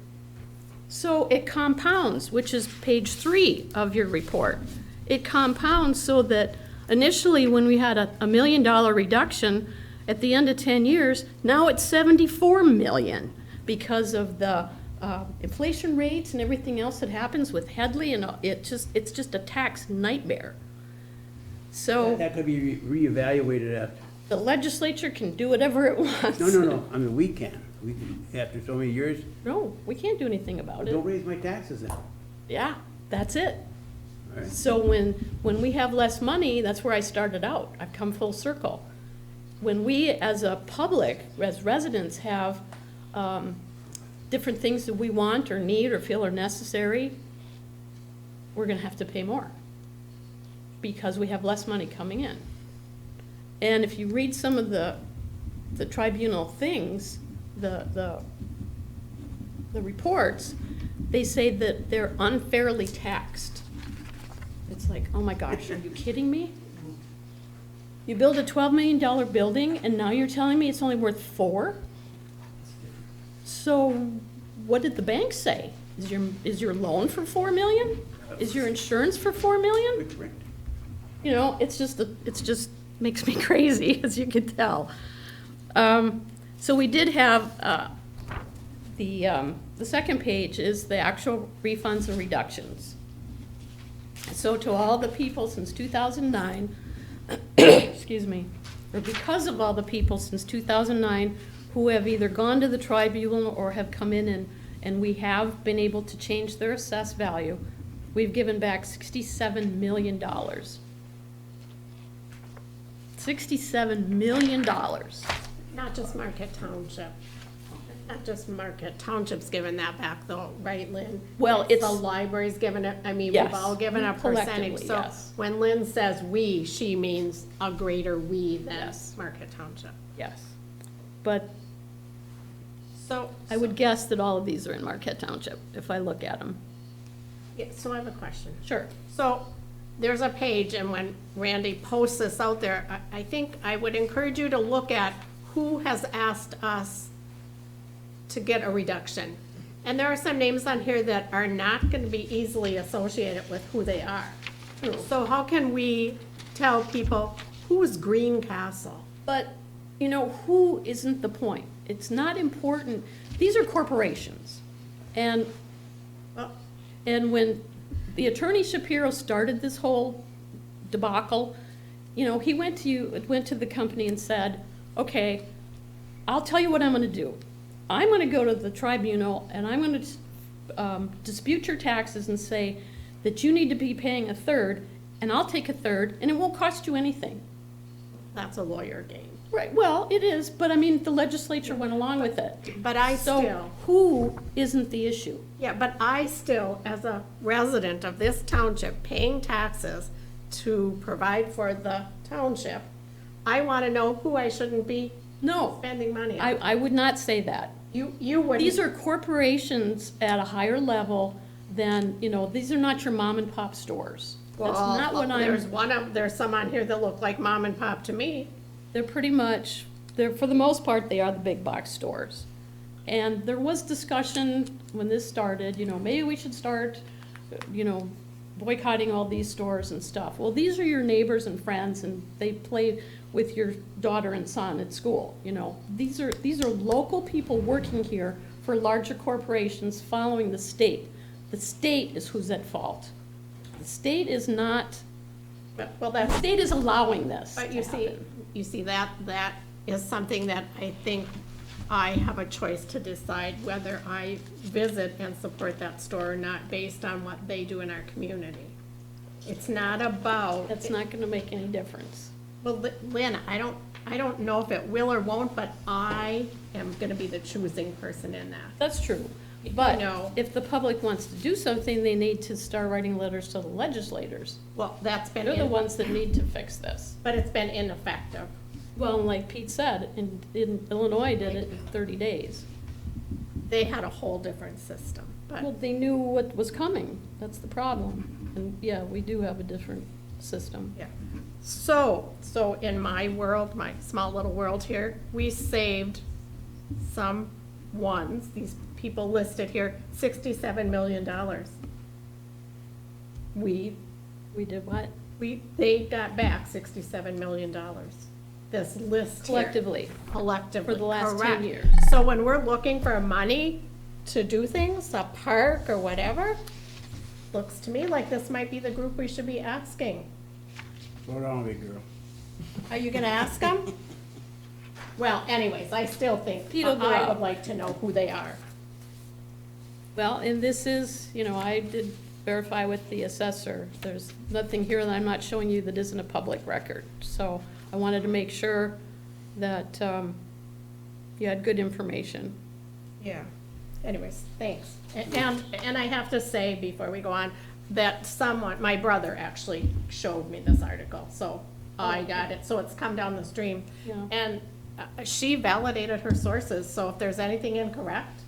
So it compounds, which is page 3 of your report. It compounds so that initially when we had a $1 million reduction, at the end of 10 years, now it's 74 million because of the inflation rates and everything else that happens with Headley, and it's just a tax nightmare. So That could be reevaluated after. the legislature can do whatever it wants. No, I mean, we can, after so many years, No, we can't do anything about it. don't raise my taxes then. Yeah, that's it. All right. So when we have less money, that's where I started out. I've come full circle. When we, as a public, as residents, have different things that we want or need or feel are necessary, we're gonna have to pay more because we have less money coming in. And if you read some of the tribunal things, the reports, they say that they're unfairly taxed. It's like, oh my gosh, are you kidding me? You build a $12 million building and now you're telling me it's only worth 4? So what did the bank say? Is your loan for 4 million? Is your insurance for 4 million? You know, it's just makes me crazy, as you can tell. So we did have the second page is the actual refunds and reductions. So to all the people since 2009, excuse me, or because of all the people since 2009 who have either gone to the tribunal or have come in and we have been able to change their assessed value, we've given back $67 million. $67 million. Not just Marquette Township. Not just Marquette Township's giving that back though, right, Lynn? Well, The library's giving it, I mean, we've Yes. all given a percentage. Collectively, So yes. when Lynn says we, she means a greater we than Yes. Marquette Township. Yes. But So, I would guess that all of these are in Marquette Township, if I look at them. yeah, so I have a question. Sure. So there's a page, and when Randy posts this out there, I think I would encourage you to look at who has asked us to get a reduction. And there are some names on here that are not gonna be easily associated with who they are. So how can we tell people who's Greencastle? But, you know, who isn't the point? It's not important. These are corporations. And, and when the Attorney Shapiro started this whole debacle, you know, he went to the company and said, okay, I'll tell you what I'm gonna do. I'm gonna go to the tribunal and I'm gonna dispute your taxes and say that you need to be paying a third, and I'll take a third, and it won't cost you anything. That's a lawyer game. Right, well, it is, but I mean, the legislature went along with it. But I So still, who isn't the issue? yeah, but I still, as a resident of this township, paying taxes to provide for the township, I wanna know who I shouldn't be No, spending money on. I would not say that. You wouldn't. These are corporations at a higher level than, you know, these are not your mom and pop stores. That's Well, not what there's some on here that look like mom and pop to me. They're pretty much, for the most part, they are the big box stores. And there was discussion when this started, you know, maybe we should start, you know, boycotting all these stores and stuff. Well, these are your neighbors and friends, and they play with your daughter and son at school, you know. These are local people working here for larger corporations following the state. The state is who's at fault. The state is not, Well, the that's, state is allowing this but to happen. you see, that is something that I think I have a choice to decide whether I visit and support that store or not, based on what they do in our community. It's not about. That's not gonna make any difference. Well, Lynn, I don't know if it will or won't, but I am gonna be the choosing person in that. That's true. But know. if the public wants to do something, they need to start writing letters to the legislators. Well, that's been, They're the ones that need to fix this. but it's been ineffective. Well, like Pete said, in Illinois did it in 30 days. They had a whole different system, Well, but, they knew what was coming. That's the problem. And yeah, we do have a different system. yeah. So in my world, my small little world here, we saved some ones, these people listed here, $67 million. We did what? They got back $67 million. This list here. Collectively. For the last 10 correct. years. So when we're looking for money to do things, a park or whatever, looks to me like this might be the group we should be asking. Slow down, big girl. Are you gonna ask them? Well, anyways, I still think, Pete'll go I out. would like to know who they are. Well, and this is, you know, I did verify with the assessor. There's nothing here that I'm not showing you that isn't a public record. So I wanted to make sure that you had good information. Yeah. Anyways, thanks. And I have to say, before we go on, that someone, my brother actually showed me this article, so I got it, so it's come down the stream. Yeah. And she validated her sources, so if there's anything incorrect,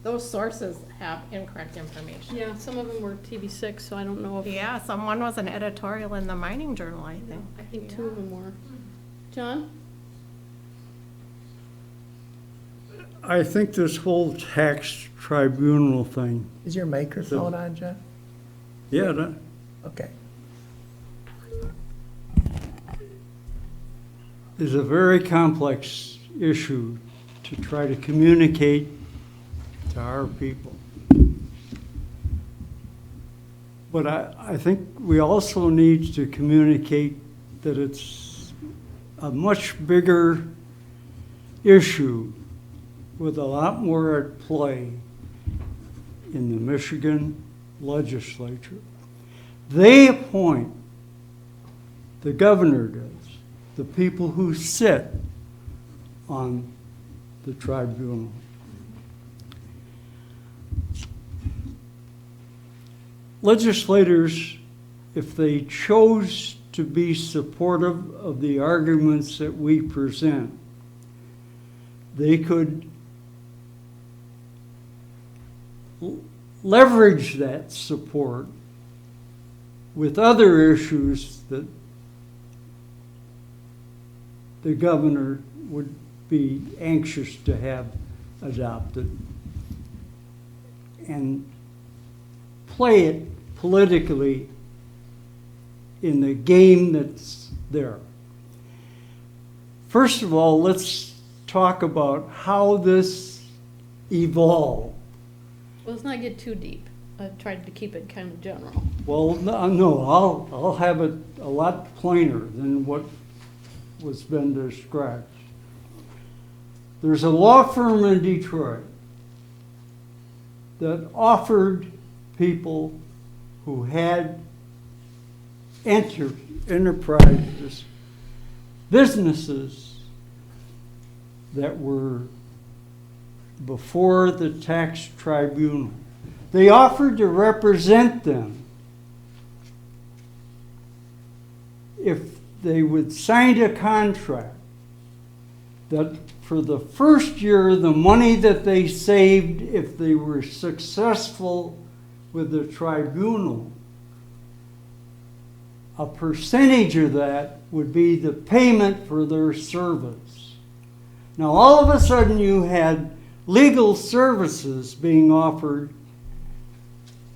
those sources have incorrect information. Yeah, some of them were TV6, so I don't know if, Yeah, someone was an editorial in the Mining Journal, I think. I think 2 of them were. John? I think this whole tax tribunal thing, Is your microphone on, John? yeah, that, Okay. is a very complex issue to try to communicate to our people. But I think we also need to communicate that it's a much bigger issue with a lot more at play in the Michigan legislature. They appoint, the governor does, the people who sit on the tribunal. Legislators, if they chose to be supportive of the arguments that we present, they could leverage that support with other issues that the governor would be anxious to have adopted. and play it politically in the game that's there. First of all, let's talk about how this evolved. Well, let's not get too deep. I tried to keep it kind of general. Well, no, I'll have it a lot plainer than what was been described. There's a law firm in Detroit that offered people who had enterprises, businesses that were before the tax tribunal. They offered to represent them if they would sign a contract that for the first year, the money that they saved, if they were successful with the tribunal, a percentage of that would be the payment for their service. Now, all of a sudden, you had legal services being offered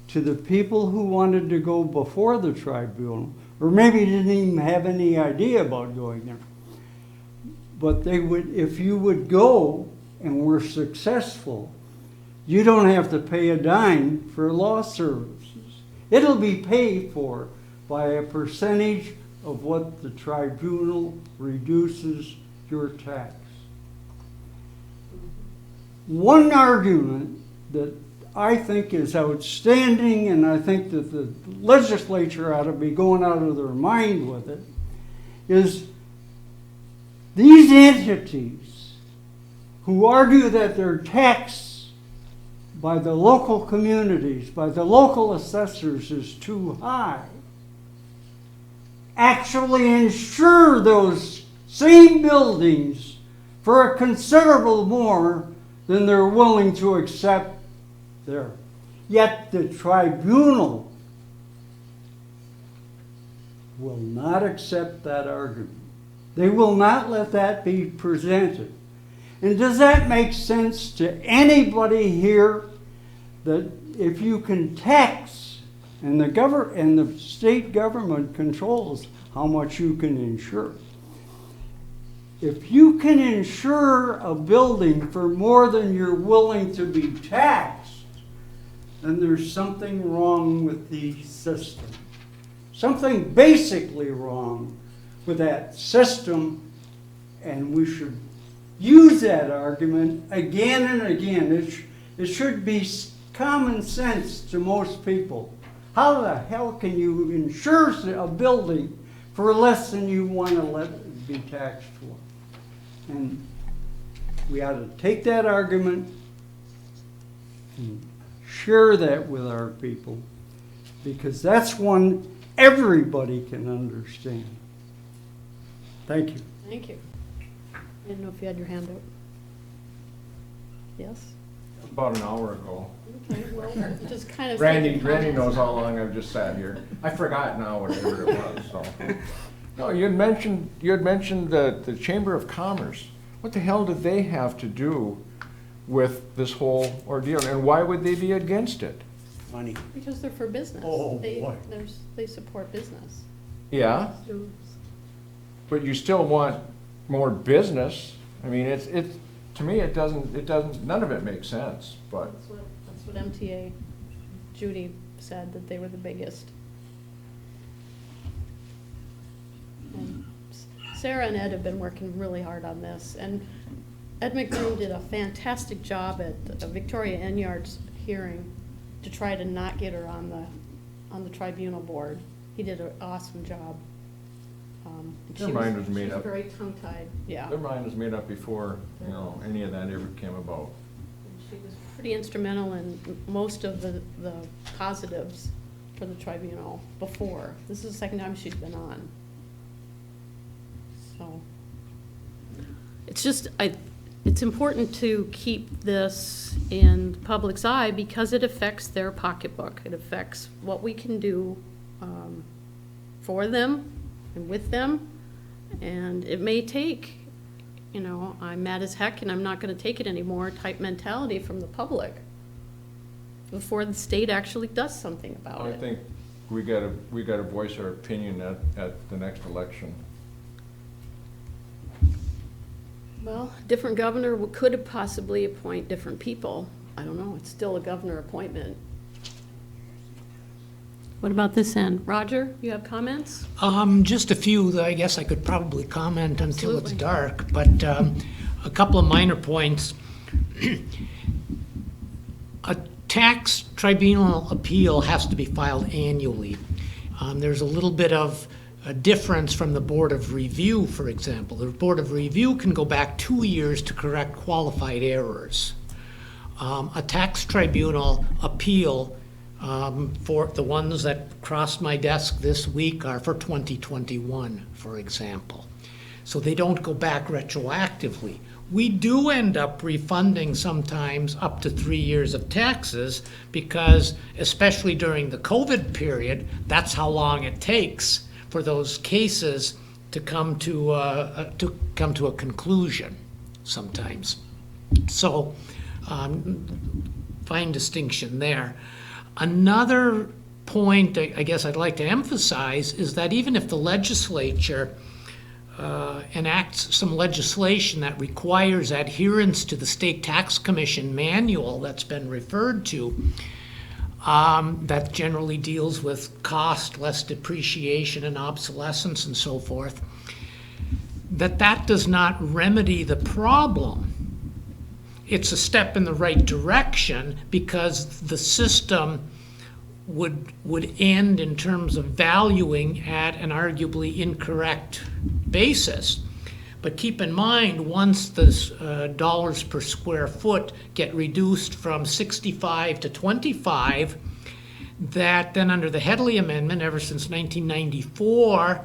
to the people who wanted to go before the tribunal, or maybe didn't even have any idea about going there. But they would, if you would go and were successful, you don't have to pay a dime for law services. It'll be paid for by a percentage of what the tribunal reduces your tax. One argument that I think is outstanding, and I think that the legislature ought to be going out of their mind with it, is these entities who argue that their tax by the local communities, by the local assessors is too high, actually insure those same buildings for a considerable more than they're willing to accept there. Yet the tribunal will not accept that argument. They will not let that be presented. And does that make sense to anybody here, that if you can tax, and the state government controls how much you can insure. If you can insure a building for more than you're willing to be taxed, then there's something wrong with the system. Something basically wrong with that system, and we should use that argument again and again. It should be common sense to most people. How the hell can you insure a building for less than you want to let it be taxed for? And we ought to take that argument and share that with our people, because that's one everybody can understand. Thank you. Thank you. I didn't know if you had your hand up. Yes? About an hour ago. Okay, well, just kind of. Randy knows how long I've just sat here. I forgot now whatever it was, so. No, you had mentioned the Chamber of Commerce. What the hell did they have to do with this whole ordeal, and why would they be against it? Money. Because they're for business. Oh, boy. They support business. Yeah, but you still want more business. I mean, it's to me, it doesn't, none of it makes sense, but. That's what MTA, Judy said, that they were the biggest. And Sarah and Ed have been working really hard on this, and Ed McBroom did a fantastic job at Victoria Enyard's hearing to try to not get her on the tribunal board. He did an awesome job. Their mind was made she was up. very tongue-tied, yeah. Their mind was made up before, any of that ever came about. She was pretty instrumental in most of the positives for the tribunal before. This is the second time she's been on. So, it's just, it's important to keep this in the public's eye because it affects their pocketbook. It affects what we can do for them and with them. And it may take, I'm mad as heck and I'm not going to take it anymore type mentality from the public before the state actually does something about I it. think we gotta voice our opinion at the next election. Well, different governor could possibly appoint different people. I don't know, it's still a governor appointment. What about this end? Roger, you have comments? Just a few that I guess I could probably comment until it's Absolutely. dark, but a couple of minor points. A tax tribunal appeal has to be filed annually. There's a little bit of a difference from the Board of Review, for example. The Board of Review can go back 2 years to correct qualified errors. A tax tribunal appeal, for the ones that crossed my desk this week, are for 2021, for example. So they don't go back retroactively. We do end up refunding sometimes up to 3 years of taxes because, especially during the COVID period, that's how long it takes for those cases to come to a conclusion sometimes. So, fine distinction there. Another point I guess I'd like to emphasize is that even if the legislature enacts some legislation that requires adherence to the State Tax Commission manual that's been referred to, that generally deals with cost, less depreciation and obsolescence and so forth, that does not remedy the problem. It's a step in the right direction because the system would end in terms of valuing at an arguably incorrect basis. But keep in mind, once the dollars per square foot get reduced from 65 to 25, that then under the Headley Amendment, ever since 1994,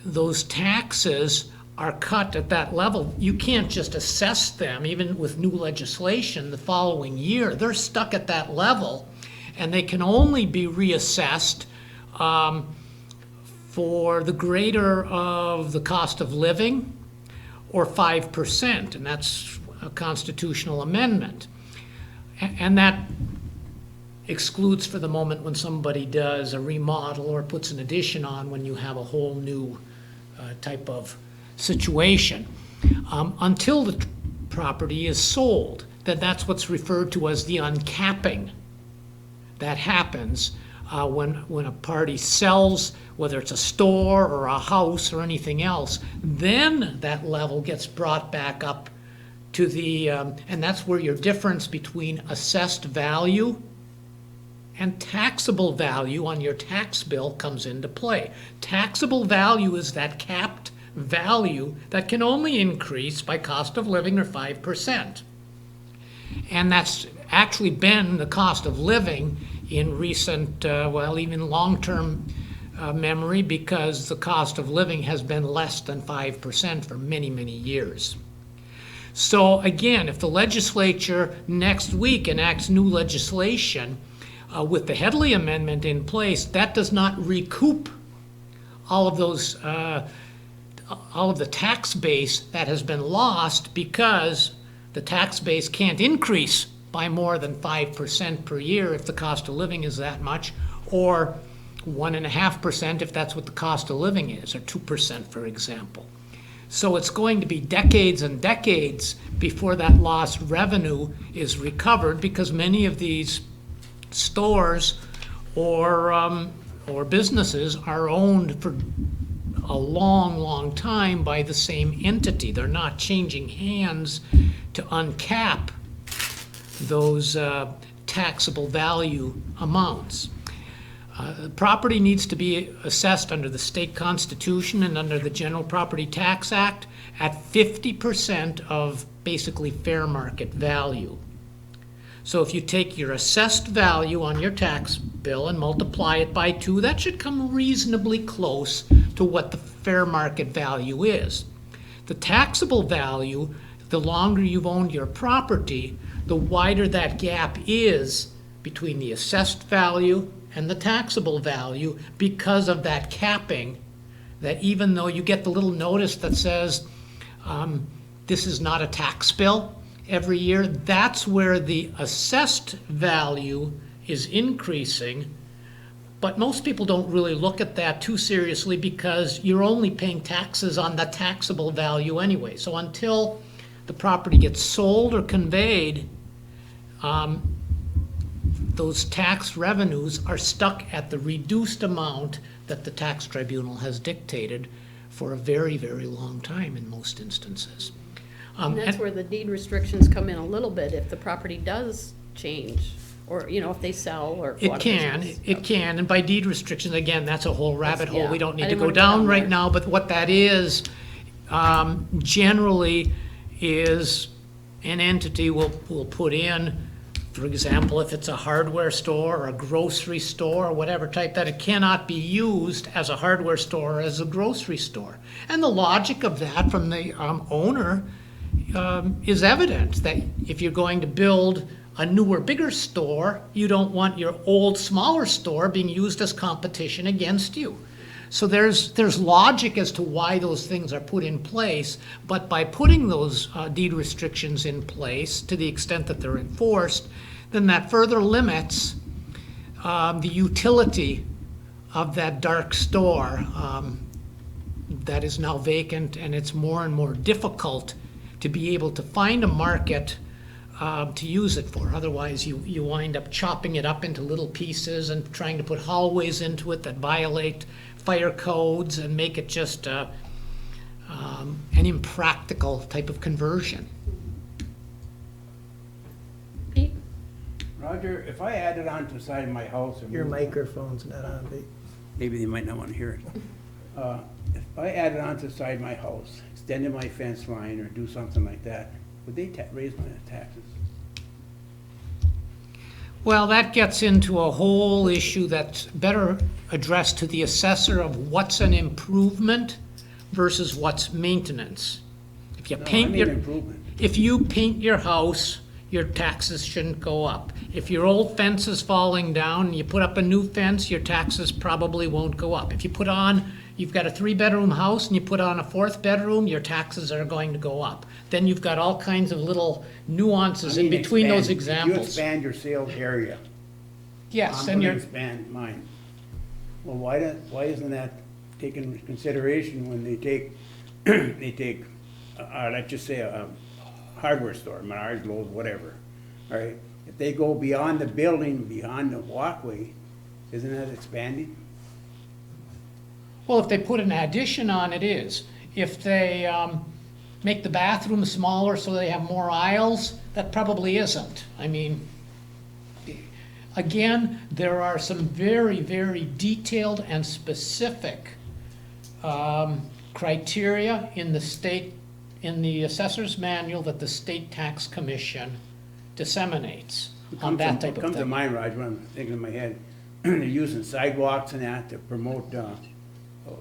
those taxes are cut at that level. You can't just assess them, even with new legislation, the following year. They're stuck at that level, and they can only be reassessed for the greater of the cost of living, or 5%, and that's a constitutional amendment. And that excludes for the moment when somebody does a remodel or puts an addition on, when you have a whole new type of situation. Until the property is sold, then that's what's referred to as the uncapping. That happens when a party sells, whether it's a store or a house or anything else, then that level gets brought back up to the, and that's where your difference between assessed value and taxable value on your tax bill comes into play. Taxable value is that capped value that can only increase by cost of living or 5%. And that's actually been the cost of living in recent, well, even long-term memory, because the cost of living has been less than 5% for many, many years. So again, if the legislature next week enacts new legislation with the Headley Amendment in place, that does not recoup all of those, all of the tax base that has been lost, because the tax base can't increase by more than 5% per year if the cost of living is that much, or 1.5% if that's what the cost of living is, or 2%, for example. So it's going to be decades and decades before that lost revenue is recovered, because many of these stores or businesses are owned for a long, long time by the same entity. They're not changing hands to uncap those taxable value amounts. Property needs to be assessed under the state constitution and under the General Property Tax Act at 50% of basically fair market value. So if you take your assessed value on your tax bill and multiply it by 2, that should come reasonably close to what the fair market value is. The taxable value, the longer you've owned your property, the wider that gap is between the assessed value and the taxable value, because of that capping, that even though you get the little notice that says this is not a tax bill, every year, that's where the assessed value is increasing. But most people don't really look at that too seriously because you're only paying taxes on the taxable value anyway. So until the property gets sold or conveyed, those tax revenues are stuck at the reduced amount that the tax tribunal has dictated for a very, very long time in most instances. And that's where the deed restrictions come in a little bit if the property does change, or, you know, if they sell or. It can, and by deed restrictions, again, that's a whole rabbit hole we don't need I to didn't go wanna go down down right there. now, but what that is, generally is an entity will put in, for example, if it's a hardware store or a grocery store or whatever type, that it cannot be used as a hardware store or as a grocery store. And the logic of that from the owner is evident, that if you're going to build a newer, bigger store, you don't want your old, smaller store being used as competition against you. So there's logic as to why those things are put in place, but by putting those deed restrictions in place to the extent that they're enforced, then that further limits the utility of that dark store that is now vacant, and it's more and more difficult to be able to find a market to use it for. Otherwise, you wind up chopping it up into little pieces and trying to put hallways into it that violate fire codes and make it just an impractical type of conversion. Pete? Roger, if I add it on to the side of my house. Your microphone's not on, Pete. Maybe they might not want to hear it. If I add it on to the side of my house, extended my fence line or do something like that, would they raise my taxes? Well, that gets into a whole issue that's better addressed to the assessor of what's an improvement versus what's maintenance. If you No, I paint mean your, improvement. if you paint your house, your taxes shouldn't go up. If your old fence is falling down and you put up a new fence, your taxes probably won't go up. If you put on, you've got a 3-bedroom house and you put on a 4th bedroom, your taxes are going to go up. Then you've got all kinds of little nuances in between those If you examples. expand your sales area, Yes, I'm and gonna you're, expand mine. Well, why isn't that taken into consideration when they take, let's just say a hardware store, Menards, Lowe's, whatever, all right? If they go beyond the building, beyond the walkway, isn't that expanding? well, if they put an addition on, it is. If they make the bathroom smaller so they have more aisles, that probably isn't. I mean, again, there are some very, very detailed and specific criteria in the state, in the assessor's manual that the State Tax Commission disseminates on that type of Comes to thing. mind, Raj, when I'm thinking in my head, they're using sidewalks and that to promote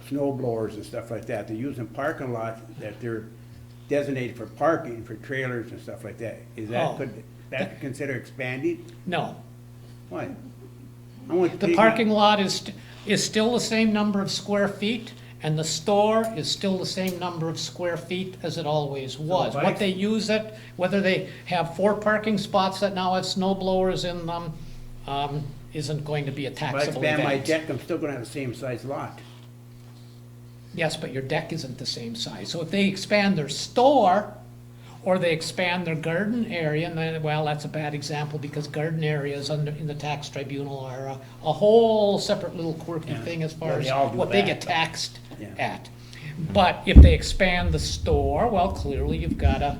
snow blowers and stuff like that. They're using parking lots that they're designated for parking, for trailers and stuff like that. Is that, Oh. could that consider expanding? No, Why? I want to the take parking lot is still the same number of square feet, and the store is still the same number of square feet as it always was. if I- What they use it, whether they have 4 parking spots that now have snow blowers in them, isn't going to be a If I taxable expand my event. deck, I'm still gonna have the same size lot. Yes, but your deck isn't the same size. So if they expand their store, or they expand their garden area, and then, well, that's a bad example, because garden areas in the tax tribunal are a whole separate little quirky Yeah. thing as far Yeah, as they all do what they that, get but- taxed Yeah. at. But if they expand the store, well, clearly you've got a,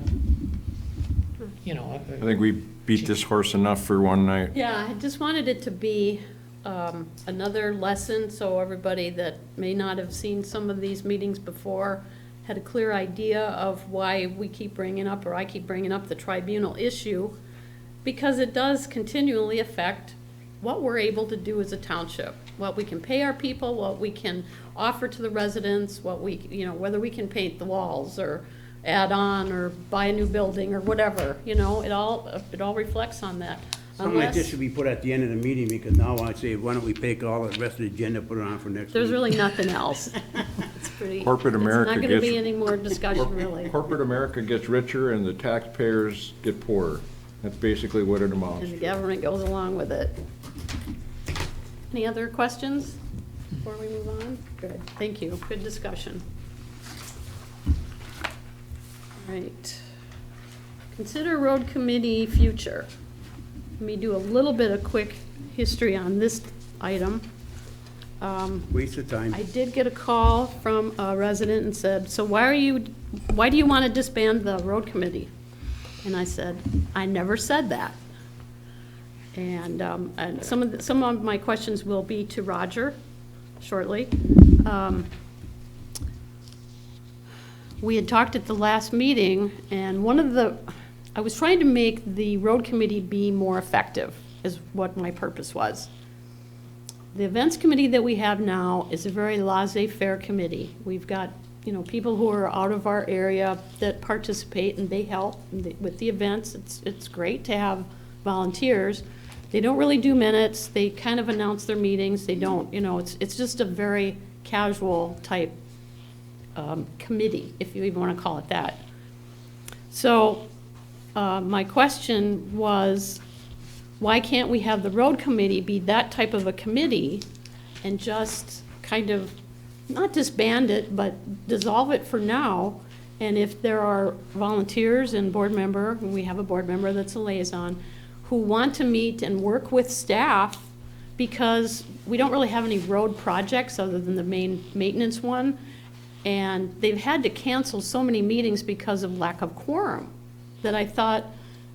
you know, I think we beat this horse enough for one night. Yeah, I just wanted it to be another lesson, so everybody that may not have seen some of these meetings before had a clear idea of why we keep bringing up, or I keep bringing up the tribunal issue, because it does continually affect what we're able to do as a township, what we can pay our people, what we can offer to the residents, what we, you know, whether we can paint the walls or add on or buy a new building or whatever, you know, it all reflects on that. Something like this Unless, should be put at the end of the meeting, because now I say, why don't we take all the rest of the agenda, put it on for next week? there's really nothing else. pretty. Corporate America It's not gonna gets- be any more discussion, really. Corporate America gets richer and the taxpayers get poorer. That's basically what it amounts And the to. government goes along with it. Any other questions before we move on? Good, thank you, good discussion. All right. Consider road committee future. Let me do a little bit of quick history on this item. Waste of time. I did get a call from a resident and said, so why do you want to disband the road committee? And I said, I never said that. And some of my questions will be to Roger shortly. We had talked at the last meeting, and I was trying to make the road committee be more effective, is what my purpose was. The events committee that we have now is a very laissez-faire committee. We've got, people who are out of our area that participate, and they help with the events. It's great to have volunteers. They don't really do minutes. They kind of announce their meetings. They don't, it's just a very casual type committee, if you even want to call it that. So my question was, why can't we have the road committee be that type of a committee and just kind of, not disband it, but dissolve it for now? And if there are volunteers and we have a board member that's a liaison, who want to meet and work with staff, because we don't really have any road projects other than the main maintenance one, and they've had to cancel so many meetings because of lack of quorum, that I thought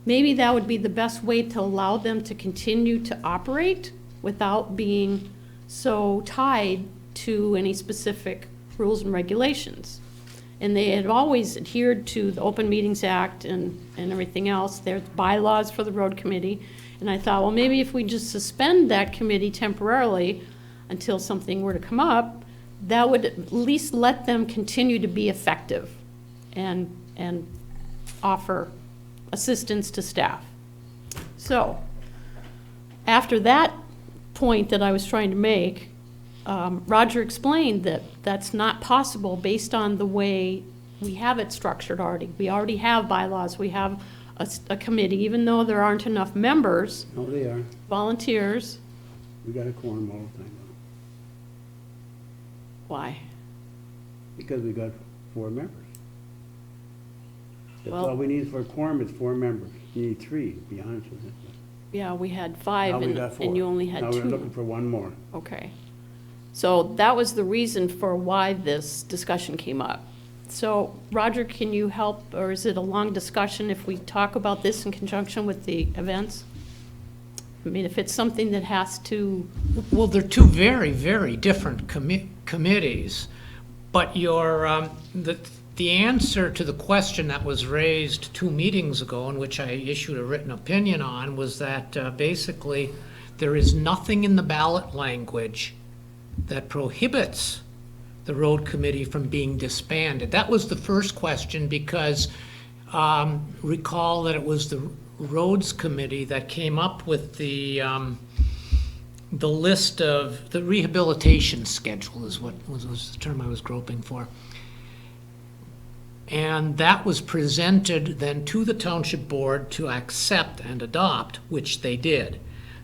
maybe that would be the best way to allow them to continue to operate without being so tied to any specific rules and regulations. And they had always adhered to the Open Meetings Act and everything else. There's bylaws for the road committee. And I thought, well, maybe if we just suspend that committee temporarily until something were to come up, that would at least let them continue to be effective and offer assistance to staff. So, after that point that I was trying to make, Roger explained that that's not possible based on the way we have it structured already. We already have bylaws, we have a committee, even though there aren't enough members, No, they are. volunteers. We got a quorum all the time now. Why? Because we got 4 members. That's Well- all we need for a quorum is 4 members. You need 3, to be honest with you. Yeah, we had 5 Now we and got 4. and you only had Now 2. we're looking for 1 more. Okay. So that was the reason for why this discussion came up. So Roger, can you help, or is it a long discussion if we talk about this in conjunction with the events? I mean, if it's something that has to, Well, they're two very, very different committees, but the answer to the question that was raised 2 meetings ago, in which I issued a written opinion on, was that basically there is nothing in the ballot language that prohibits the road committee from being disbanded. That was the first question, because recall that it was the roads committee that came up with the list of the rehabilitation schedule, is what was the term I was groping for. And that was presented then to the township board to accept and adopt, which they did.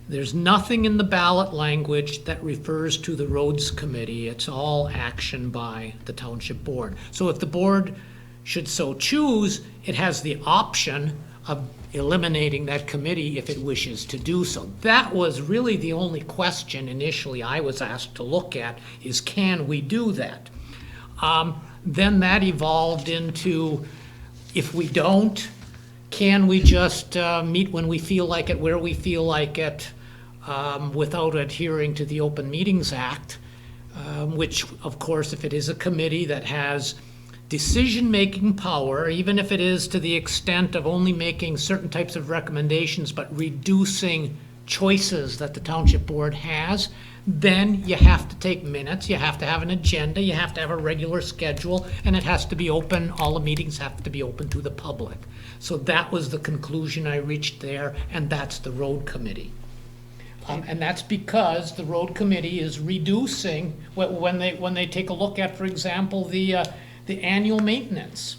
There's nothing in the ballot language that refers to the roads committee. It's all action by the township board. So if the board should so choose, it has the option of eliminating that committee if it wishes to do so. That was really the only question initially I was asked to look at, is can we do that? Then that evolved into, if we don't, can we just meet when we feel like it, where we feel like it, without adhering to the Open Meetings Act, which, of course, if it is a committee that has decision-making power, even if it is to the extent of only making certain types of recommendations but reducing choices that the township board has, then you have to take minutes, you have to have an agenda, you have to have a regular schedule, and it has to be open, all the meetings have to be open to the public. So that was the conclusion I reached there, and that's the road committee. And that's because the road committee is reducing, when they take a look at, for example, the annual maintenance.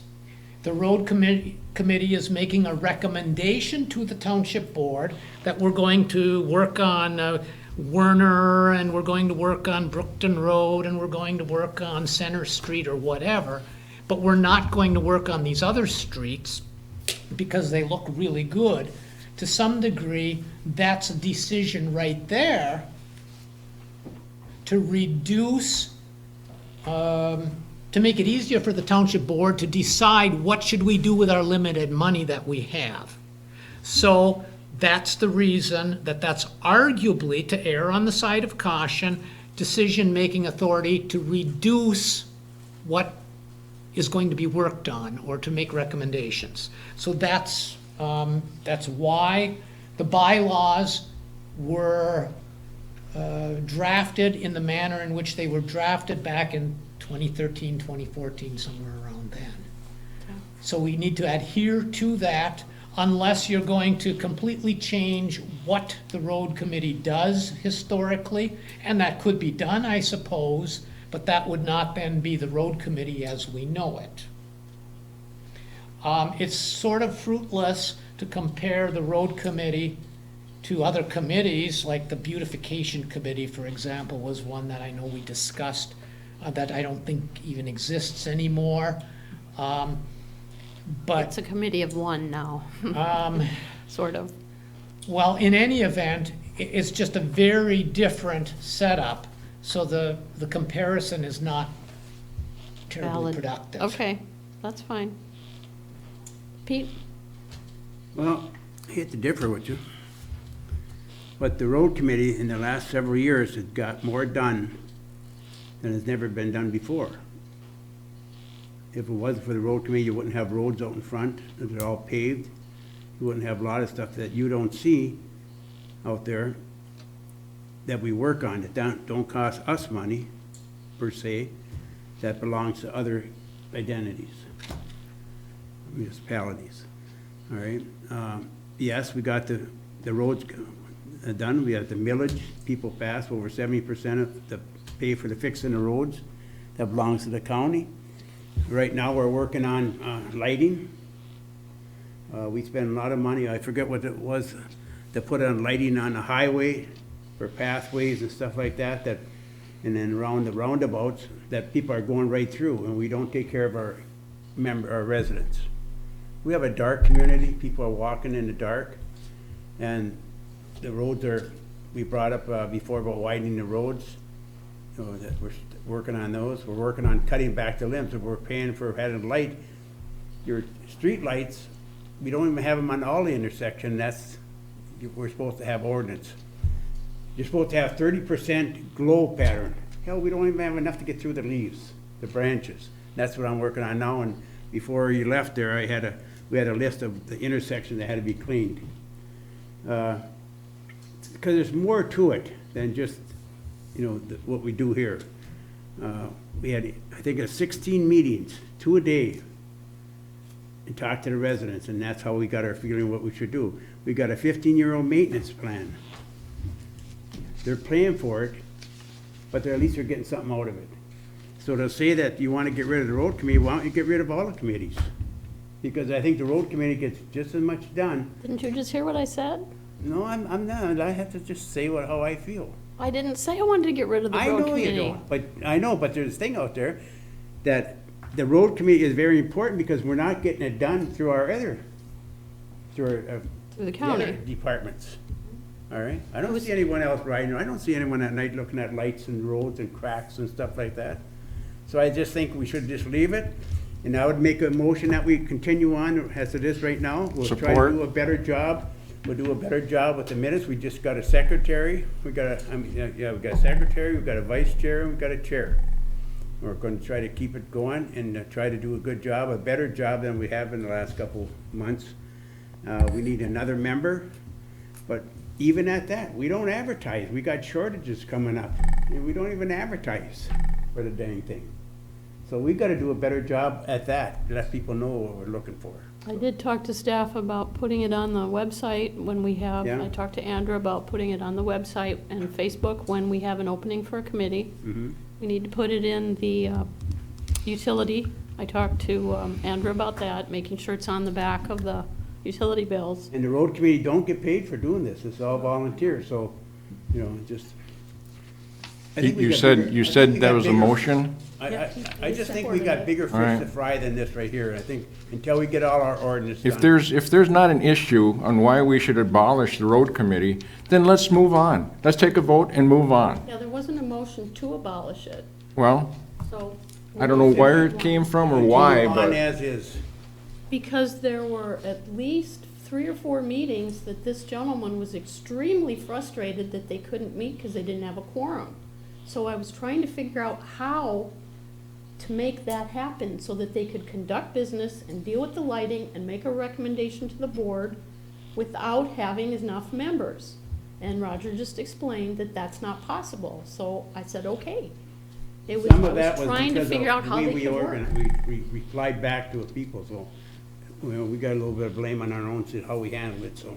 The road committee is making a recommendation to the township board that we're going to work on Werner, and we're going to work on Brookton Road, and we're going to work on Center Street or whatever, but we're not going to work on these other streets because they look really good. To some degree, that's a decision right there to reduce, to make it easier for the township board to decide what should we do with our limited money that we have. So that's the reason that's arguably, to err on the side of caution, decision-making authority to reduce what is going to be worked on or to make recommendations. So that's why the bylaws were drafted in the manner in which they were drafted back in 2013, 2014, somewhere around then. So we need to adhere to that unless you're going to completely change what the road committee does historically, and that could be done, I suppose, but that would not then be the road committee as we know it. It's sort of fruitless to compare the road committee to other committees, like the beautification committee, for example, was one that I know we discussed that I don't think even exists anymore. But It's a committee of one now, sort of. well, in any event, it's just a very different setup, so the comparison is not terribly Valid. productive. Okay, that's fine. Pete? Well, I hate to differ with you, but the road committee in the last several years has got more done than has never been done before. If it wasn't for the road committee, you wouldn't have roads out in front, they're all paved. You wouldn't have a lot of stuff that you don't see out there that we work on, that don't cost us money, per se, that belongs to other identities, municipalities, all right? Yes, we got the roads done, we got the millage, people pass over 70% of the pay for the fixing the roads, that belongs to the county. Right now, we're working on lighting. We spend a lot of money, I forget what it was, to put on lighting on the highway for pathways and stuff like that, and then around the roundabouts, that people are going right through, and we don't take care of our residents. We have a dark community, people are walking in the dark, and the roads we brought up before about widening the roads, that we're working on those. We're working on cutting back the limbs, and we're paying for having light. Your street lights, we don't even have them on all the intersection, we're supposed to have ordinance. You're supposed to have 30% glow pattern. Hell, we don't even have enough to get through the leaves, the branches. That's what I'm working on now, and before you left there, we had a list of the intersections that had to be cleaned. Because there's more to it than just, what we do here. We had, I think, 16 meetings, 2 a day, and talked to the residents, and that's how we got our feeling what we should do. We got a 15-year-old maintenance plan. They're paying for it, but at least they're getting something out of it. So to say that you want to get rid of the road committee, why don't you get rid of all the committees? Because I think the road committee gets just as much done. Didn't you just hear what I said? No, I'm not. I have to just say how I feel. I didn't say I wanted to get rid of the road committee. I know you don't, but there's a thing out there that the road committee is very important because we're not getting it done through through the county other departments. All right? I don't see anyone else riding. I don't see anyone at night looking at lights and roads and cracks and stuff like that. So I just think we should just leave it. And I would make a motion that we continue on as it is right now. We'll try to do a better job. We'll do a better job with the minutes. We just got a secretary. We got a secretary, we got a vice chair, and we got a chair. We're going to try to keep it going and try to do a good job, a better job than we have in the last couple months. We need another member, but even at that, we don't advertise. We got shortages coming up, and we don't even advertise for the dang thing. So we got to do a better job at that, let people know what we're looking for. I did talk to staff about putting it on the website when we have, Yeah. I talked to Andrew about putting it on the website and Facebook when we have an opening for a committee. Mhm. We need to put it in the utility. I talked to Andrew about that, making sure it's on the back of the utility bills. And the road committee don't get paid for doing this, it's all volunteer, so, you know, just. I think we You got said, bigger- you I think said we that got was a bigger- motion? I just think we got bigger All right. fish to fry than this right here, I think, until we get all our ordinance done. If there's not an issue on why we should abolish the road committee, then let's move on. Let's take a vote and move on. Yeah, there wasn't a motion to abolish it, Well, so. I don't know where it came from or why, Continue on but as is. Because there were at least 3 or 4 meetings that this gentleman was extremely frustrated that they couldn't meet because they didn't have a quorum. So I was trying to figure out how to make that happen so that they could conduct business and deal with the lighting and make a recommendation to the board without having enough members. And Roger just explained that that's not possible. So I said, okay. It was, Some I of that was was trying to because figure out of how the way they we could work. organized, we replied back to the people, so, well, we got a little bit of blame on our own, how we handled it, so.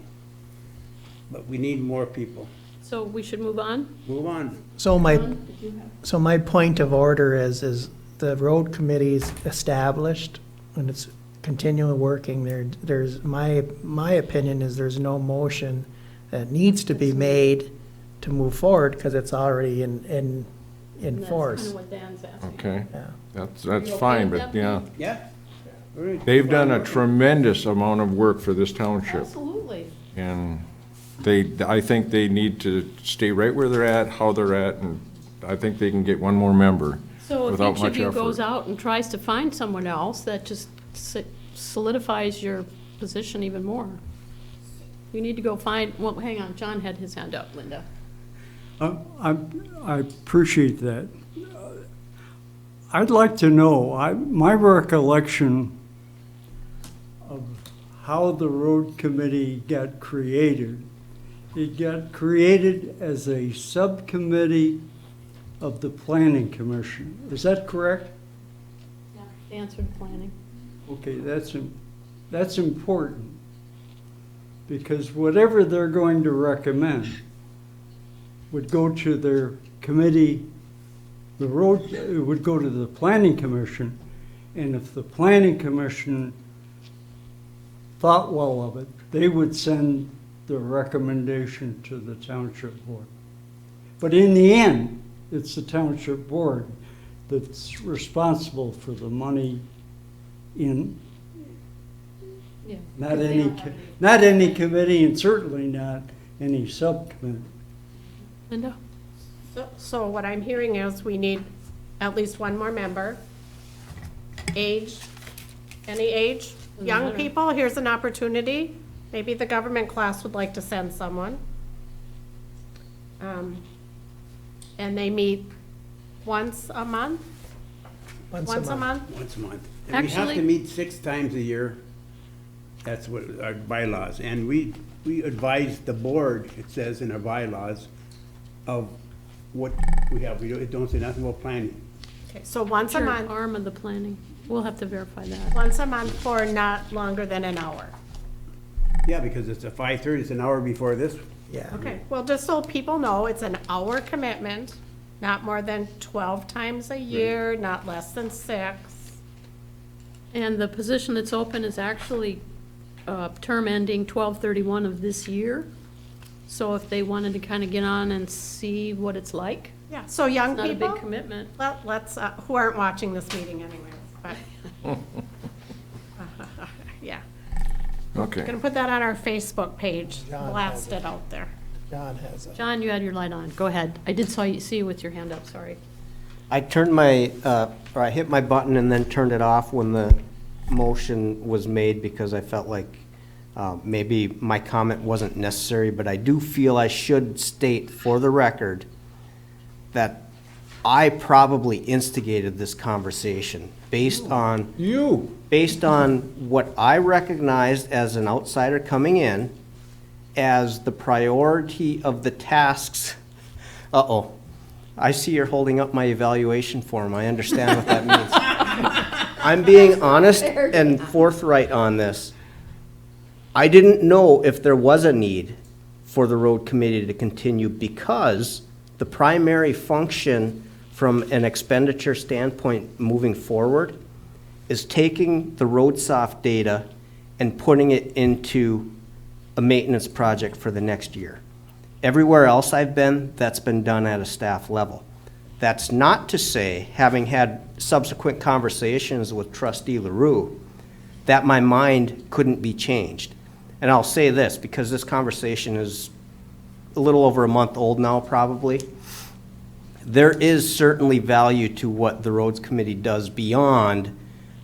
But we need more people. So we should move on? Move on. So John, my, did you have- so my point of order is the road committee's established and it's continually working there. There's, my opinion is there's no motion that needs to be made to move forward because it's already in force. That's kind of what Dan's asking. okay, Yeah. that's you okay fine, with but that, yeah. Pete? Yeah? All right. They've done a tremendous amount of work for this township. Absolutely. And I think they need to stay right where they're at, how they're at, and I think they can get one more member So if without each much of you goes effort. out and tries to find someone else, that just solidifies your position even more. You need to go find, well, hang on, John had his hand up, Linda. I appreciate that. I'd like to know, my recollection of how the road committee got created, it got created as a subcommittee of the planning commission. Is that correct? Yeah. Answered planning. Okay, that's important. Because whatever they're going to recommend would go to their committee, it would go to the planning commission, and if the planning commission thought well of it, they would send the recommendation to the township board. But in the end, it's the township board that's responsible for the money in, Yeah. not any committee, and certainly not any subcommittee. Linda? So what I'm hearing is we need at least one more member. Age, any age? Young matter. people, here's an opportunity. Maybe the government class would like to send someone. And they meet once a month? Once a month? Once a month. And we have to Actually- meet 6 times a year. That's what our bylaws. And we advise the board, it says in our bylaws, of what we have. It don't say nothing about planning. Okay, so once a Sure, month, arm of the planning. We'll have to verify that. once a month for not longer than an hour. Yeah, because it's a 5:30, it's an hour before this. Yeah. Okay, well, just so people know, it's an hour commitment, not more than 12 times a year, not less than 6. And the position that's open is actually term ending 12/31 of this year. So if they wanted to kind of get on and see what it's like, Yeah, so young it's not a people, big commitment. well, let's, who aren't watching this meeting anyways, but. Yeah, Okay. gonna put that on our Facebook page, John blast has it out there. John has a. John, you had your light on. Go ahead. I did see you with your hand up, sorry. I turned or I hit my button and then turned it off when the motion was made because I felt like maybe my comment wasn't necessary, but I do feel I should state for the record that I probably instigated this conversation based on what I recognized as an outsider coming in as the priority of the tasks. Uh-oh. I see you're holding up my evaluation form. I understand what that means. I'm being honest and forthright on this. I didn't know if there was a need for the road committee to continue because the primary function from an expenditure standpoint moving forward is taking the road soft data and putting it into a maintenance project for the next year. Everywhere else I've been, that's been done at a staff level. That's not to say, having had subsequent conversations with Trustee LaRue, that my mind couldn't be changed. And I'll say this, because this conversation is a little over a month old now, probably. There is certainly value to what the Roads Committee does beyond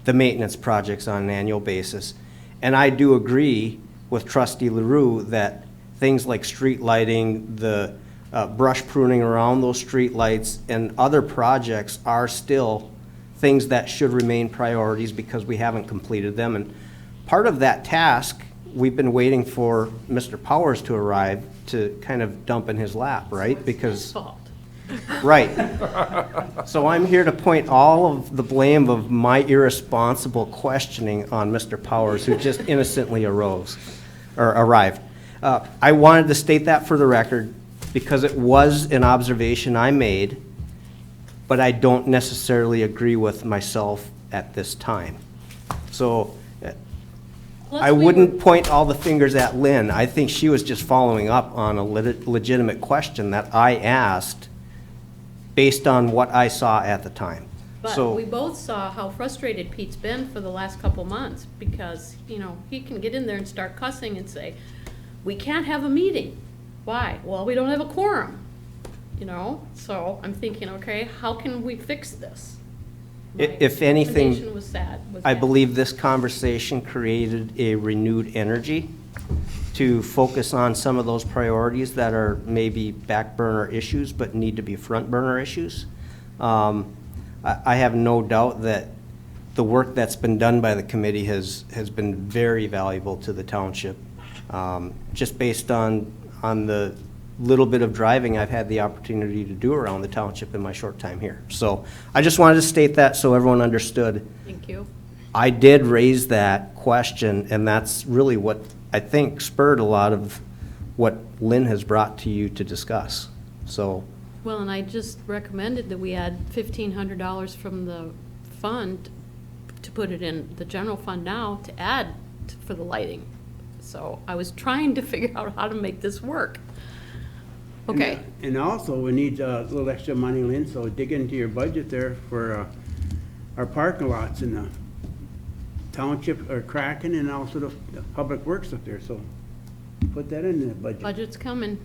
the maintenance projects on an annual basis. And I do agree with Trustee LaRue that things like street lighting, the brush pruning around those street lights, and other projects are still things that should remain priorities because we haven't completed them. And part of that task, we've been waiting for Mr. Powers to arrive to kind of dump in his lap, right? Because, right. So I'm here to point all of the blame of my irresponsible questioning on Mr. Powers, who just innocently arrived. I wanted to state that for the record because it was an observation I made, but I don't necessarily agree with myself at this time. So I wouldn't point all the fingers at Lynn. I think she was just following up on a legitimate question that I asked based on what I saw at the time. But we both saw how frustrated Pete's been for the last couple months because, you know, he can get in there and start cussing and say, we can't have a meeting. Why? Well, we don't have a quorum, you know? So I'm thinking, okay, how can we fix this? If anything, recommendation was sad. I believe this conversation created a renewed energy to focus on some of those priorities that are maybe back burner issues but need to be front burner issues. I have no doubt that the work that's been done by the committee has been very valuable to the township, just based on the little bit of driving I've had the opportunity to do around the township in my short time here. So I just wanted to state that so everyone understood. Thank you. I did raise that question, and that's really what I think spurred a lot of what Lynn has brought to you to discuss. So. Well, and I just recommended that we add $1,500 from the fund to put it in the general fund now to add for the lighting. So I was trying to figure out how to make this work. Okay. And also, we need a little extra money, Lynn, so dig into your budget there for our parking lots in the township are cracking, and also the public works up there, so put that in the budget. Budget's coming,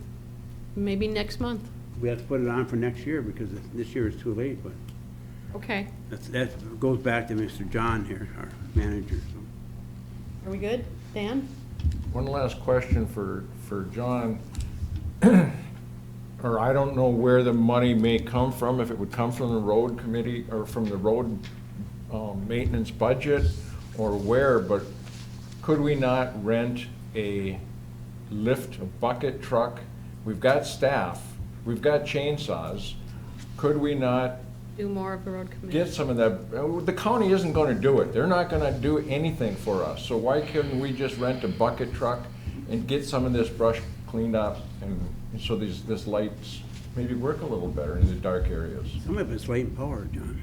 maybe next month. We have to put it on for next year because this year is too late, but Okay. that goes back to Mr. John here, our manager, so. Are we good? Dan? One last question for John. Or I don't know where the money may come from, if it would come from the road committee or from the road maintenance budget or where, but could we not rent a bucket truck? We've got staff, we've got chainsaws. Could we not Do more of the road committee. get some of that? The county isn't gonna do it. They're not gonna do anything for us. So why couldn't we just rent a bucket truck and get some of this brush cleaned up, and so this lights maybe work a little better in the dark areas? Some of it's light and power, John.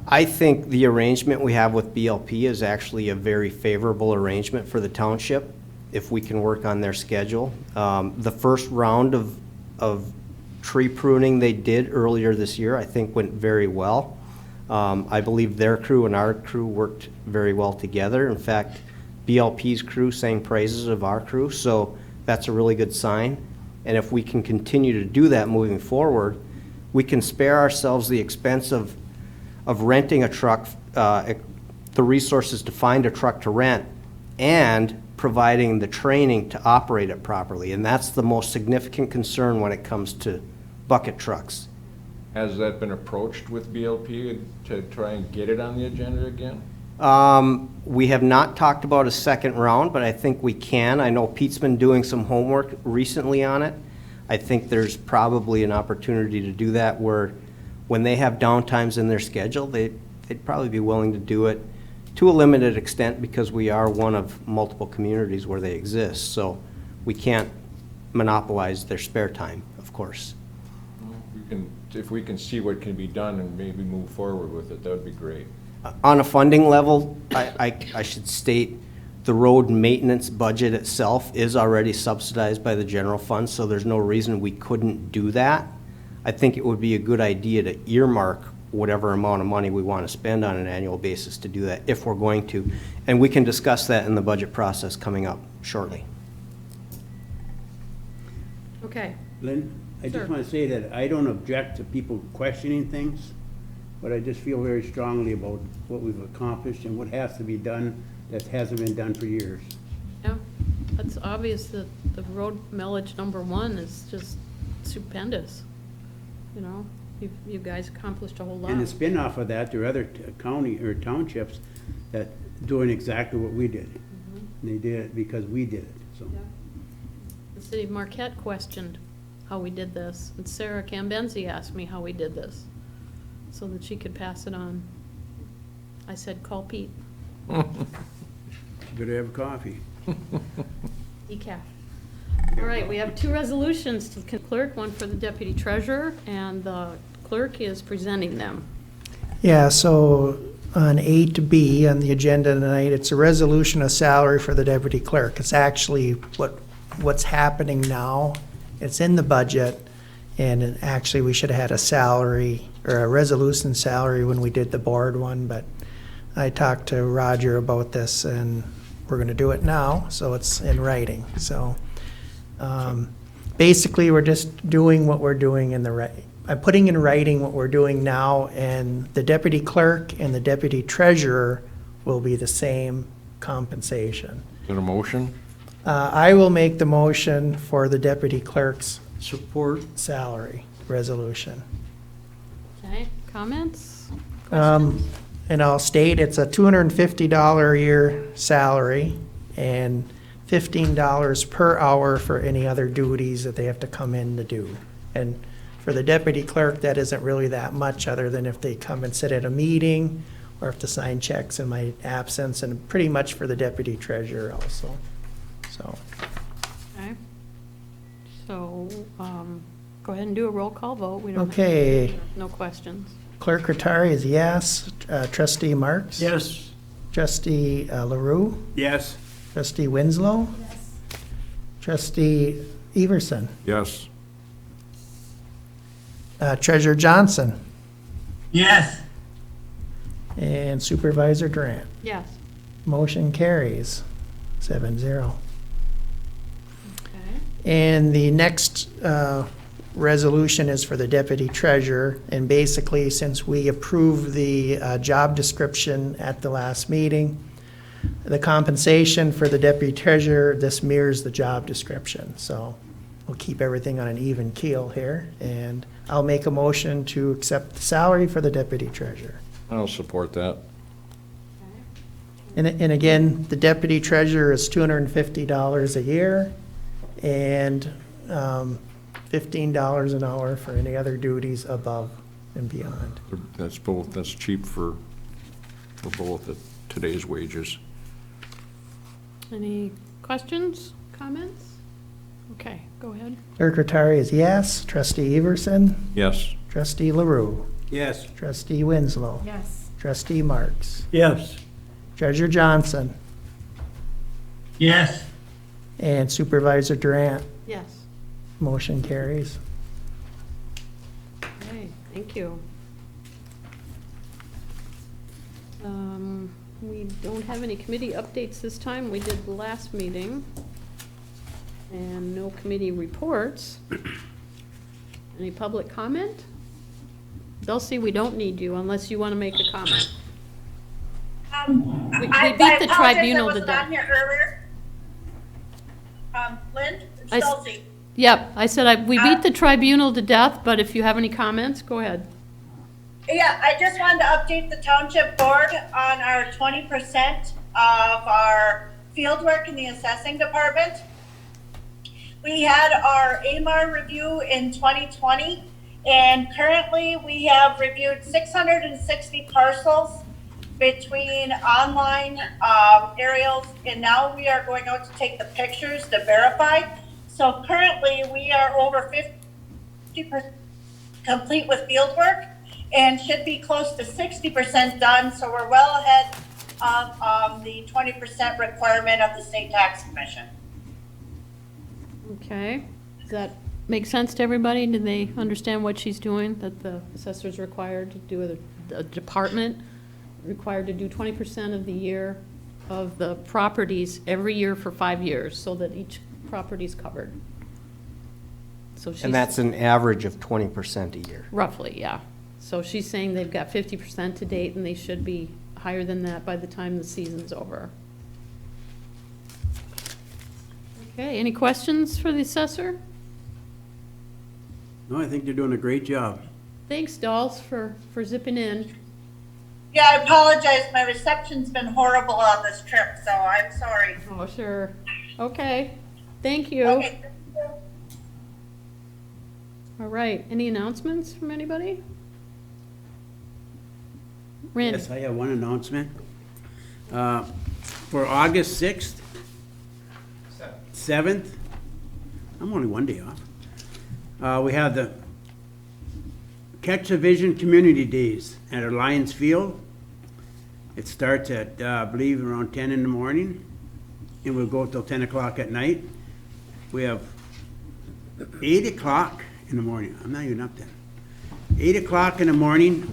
I think the arrangement we have with BLP is actually a very favorable arrangement for the township if we can work on their schedule. The first round of tree pruning they did earlier this year, I think went very well. I believe their crew and our crew worked very well together. In fact, BLP's crew sang praises of our crew, so that's a really good sign. And if we can continue to do that moving forward, we can spare ourselves the expense of renting a truck, the resources to find a truck to rent, and providing the training to operate it properly. And that's the most significant concern when it comes to bucket trucks. Has that been approached with BLP to try and get it on the agenda again? We have not talked about a second round, but I think we can. I know Pete's been doing some homework recently on it. I think there's probably an opportunity to do that where when they have downtimes in their schedule, they'd probably be willing to do it to a limited extent because we are one of multiple communities where they exist. So we can't monopolize their spare time, of course. If we can see what can be done and maybe move forward with it, that would be great. On a funding level, I should state the road maintenance budget itself is already subsidized by the general fund, so there's no reason we couldn't do that. I think it would be a good idea to earmark whatever amount of money we want to spend on an annual basis to do that, if we're going to. And we can discuss that in the budget process coming up shortly. Okay. Lynn, I Sure. just want to say that I don't object to people questioning things, but I just feel very strongly about what we've accomplished and what has to be done that hasn't been done for years. Yeah, it's obvious that the road millage #1 is just stupendous. You know, you guys accomplished a whole lot. And the spin-off of that, there are other county or townships that doing exactly what we did. And they did it because we did it, so. Yeah. The city of Marquette questioned how we did this, and Sarah Cambenzi asked me how we did this, so that she could pass it on. I said, call Pete. You better have coffee. Decaf. All right, we have 2 resolutions to the clerk, one for the deputy treasurer, and the clerk is presenting them. Yeah, so on 8B on the agenda tonight, it's a resolution of salary for the deputy clerk. It's actually what's happening now. It's in the budget, and actually we should have had a salary or a resolution salary when we did the board one, but I talked to Roger about this and we're gonna do it now, so it's in writing. So basically we're just doing what we're doing I'm putting in writing what we're doing now, and the deputy clerk and the deputy treasurer will be the same compensation. Is that a motion? I will make the motion for the deputy clerk's Support. salary resolution. Okay, comments? Questions? And I'll state it's a $250 a year salary and $15 per hour for any other duties that they have to come in to do. And for the deputy clerk, that isn't really that much, other than if they come and sit at a meeting or have to sign checks in my absence, and pretty much for the deputy treasurer also. So, Okay. So, go ahead and do a roll call vote. We don't okay. No questions. Clerk Rattari is yes. Trustee Marks? Yes. Trustee LaRue? Yes. Trustee Winslow? Yes. Trustee Everson? Yes. Treasurer Johnson? Yes. And Supervisor Durant? Yes. Motion carries 7-0. Okay. And the next resolution is for the deputy treasurer. And basically, since we approved the job description at the last meeting, the compensation for the deputy treasurer, this mirrors the job description. So we'll keep everything on an even keel here. And I'll make a motion to accept the salary for the deputy treasurer. I'll support that. And again, the deputy treasurer is $250 a year and $15 an hour for any other duties above and beyond. That's cheap for both at today's wages. Any questions, comments? Okay, go ahead. Clerk Rattari is yes. Trustee Everson? Yes. Trustee LaRue? Yes. Trustee Winslow? Yes. Trustee Marks? Yes. Treasurer Johnson? Yes. And Supervisor Durant? Yes. Motion carries. Okay, thank you. We don't have any committee updates this time. We did the last meeting. And no committee reports. Any public comment? Dulcie, we don't need you unless you want to make a comment. We beat the tribunal to death. Here earlier. Lynn, it's Dulcie. Yep, I said we beat the tribunal to death, but if you have any comments, go ahead. Yeah, I just wanted to update the township board on our 20% of our field work in the assessing department. We had our AMAR review in 2020, and currently we have reviewed 660 parcels, between online aerials, and now we are going out to take the pictures to verify. So currently, we are over 50% complete with field work and should be close to 60% done. So we're well ahead of the 20% requirement of the State Tax Commission. Okay, does that make sense to everybody? Do they understand what she's doing, that the assessor's required to do, the department required to do 20% of the year of the properties every year for 5 years, so that each property's covered? So she's. And that's an average of 20% a year. Roughly, yeah. So she's saying they've got 50% to date, and they should be higher than that by the time the season's over. Okay, any questions for the assessor? No, I think they're doing a great job. Thanks, Dolls, for zipping in. Yeah, I apologize. My reception's been horrible on this trip, so I'm sorry. Oh, sure. Okay, thank you. Okay. All right, any announcements from anybody? Randy? Yes, I have one announcement. For August 6th, 7th, I'm only one day off. We have the Catch the Vision Community Days at our Lions Field. It starts at, I believe, around 10 in the morning, and we'll go till 10 o'clock at night. We have 8 o'clock in the morning. I'm not even up then. 8 o'clock in the morning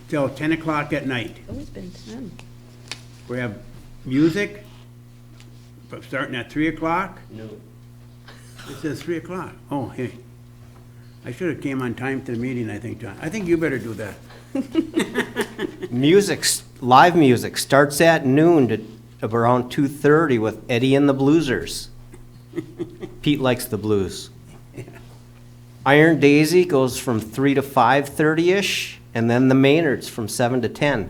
till 10 o'clock at night. It's always been 10. We have music from starting at 3 o'clock. No. It says 3 o'clock. Oh, hey. I should have came on time to the meeting, I think, John. I think you better do that. Live music starts at noon to around 2:30 with Eddie and the Bluesers. Pete likes the blues. Iron Daisy goes from 3 to 5:30-ish, and then the Maynards from 7 to 10.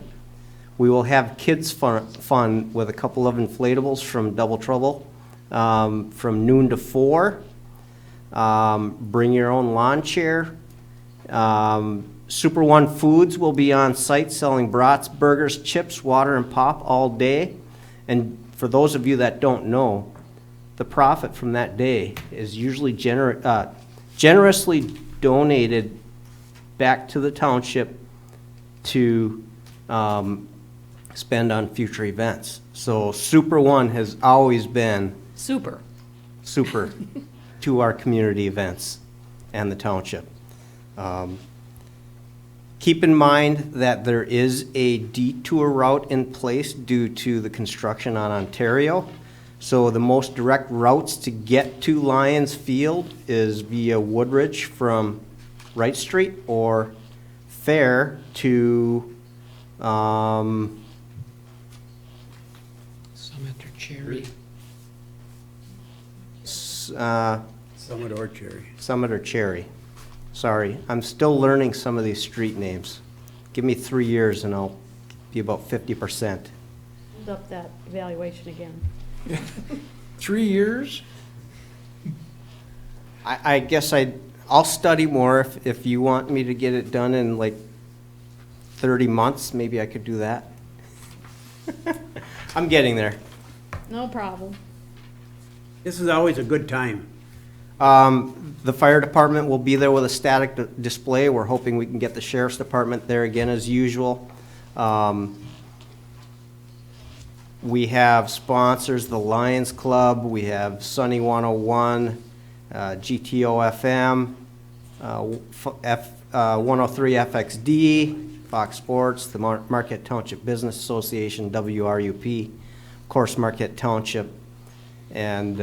We will have kids fun with a couple of inflatables from Double Trouble from noon to 4. Bring your own lawn chair. Super One Foods will be on site selling brats, burgers, chips, water, and pop all day. And for those of you that don't know, the profit from that day is usually generously donated back to the township to spend on future events. So Super One has always been super to our community events and the township. Keep in mind that there is a detour route in place due to the construction on Ontario. So the most direct routes to get to Lions Field is via Woodridge from Wright Street or Fair to Summit or Cherry. Summit or Cherry. Summit or Cherry. Sorry, I'm still learning some of these street names. Give me 3 years and I'll be about 50%. Hold up that evaluation again. 3 years? I guess I'll study more if you want me to get it done in like 30 months, maybe I could do that. I'm getting there. No problem. This is always a good time. The fire department will be there with a static display. We're hoping we can get the sheriff's department there again as usual. We have sponsors, the Lions Club, we have Sunny 101, GTO FM, 103 FXD, Fox Sports, the Marquette Township Business Association, WRUP, of course Marquette Township, and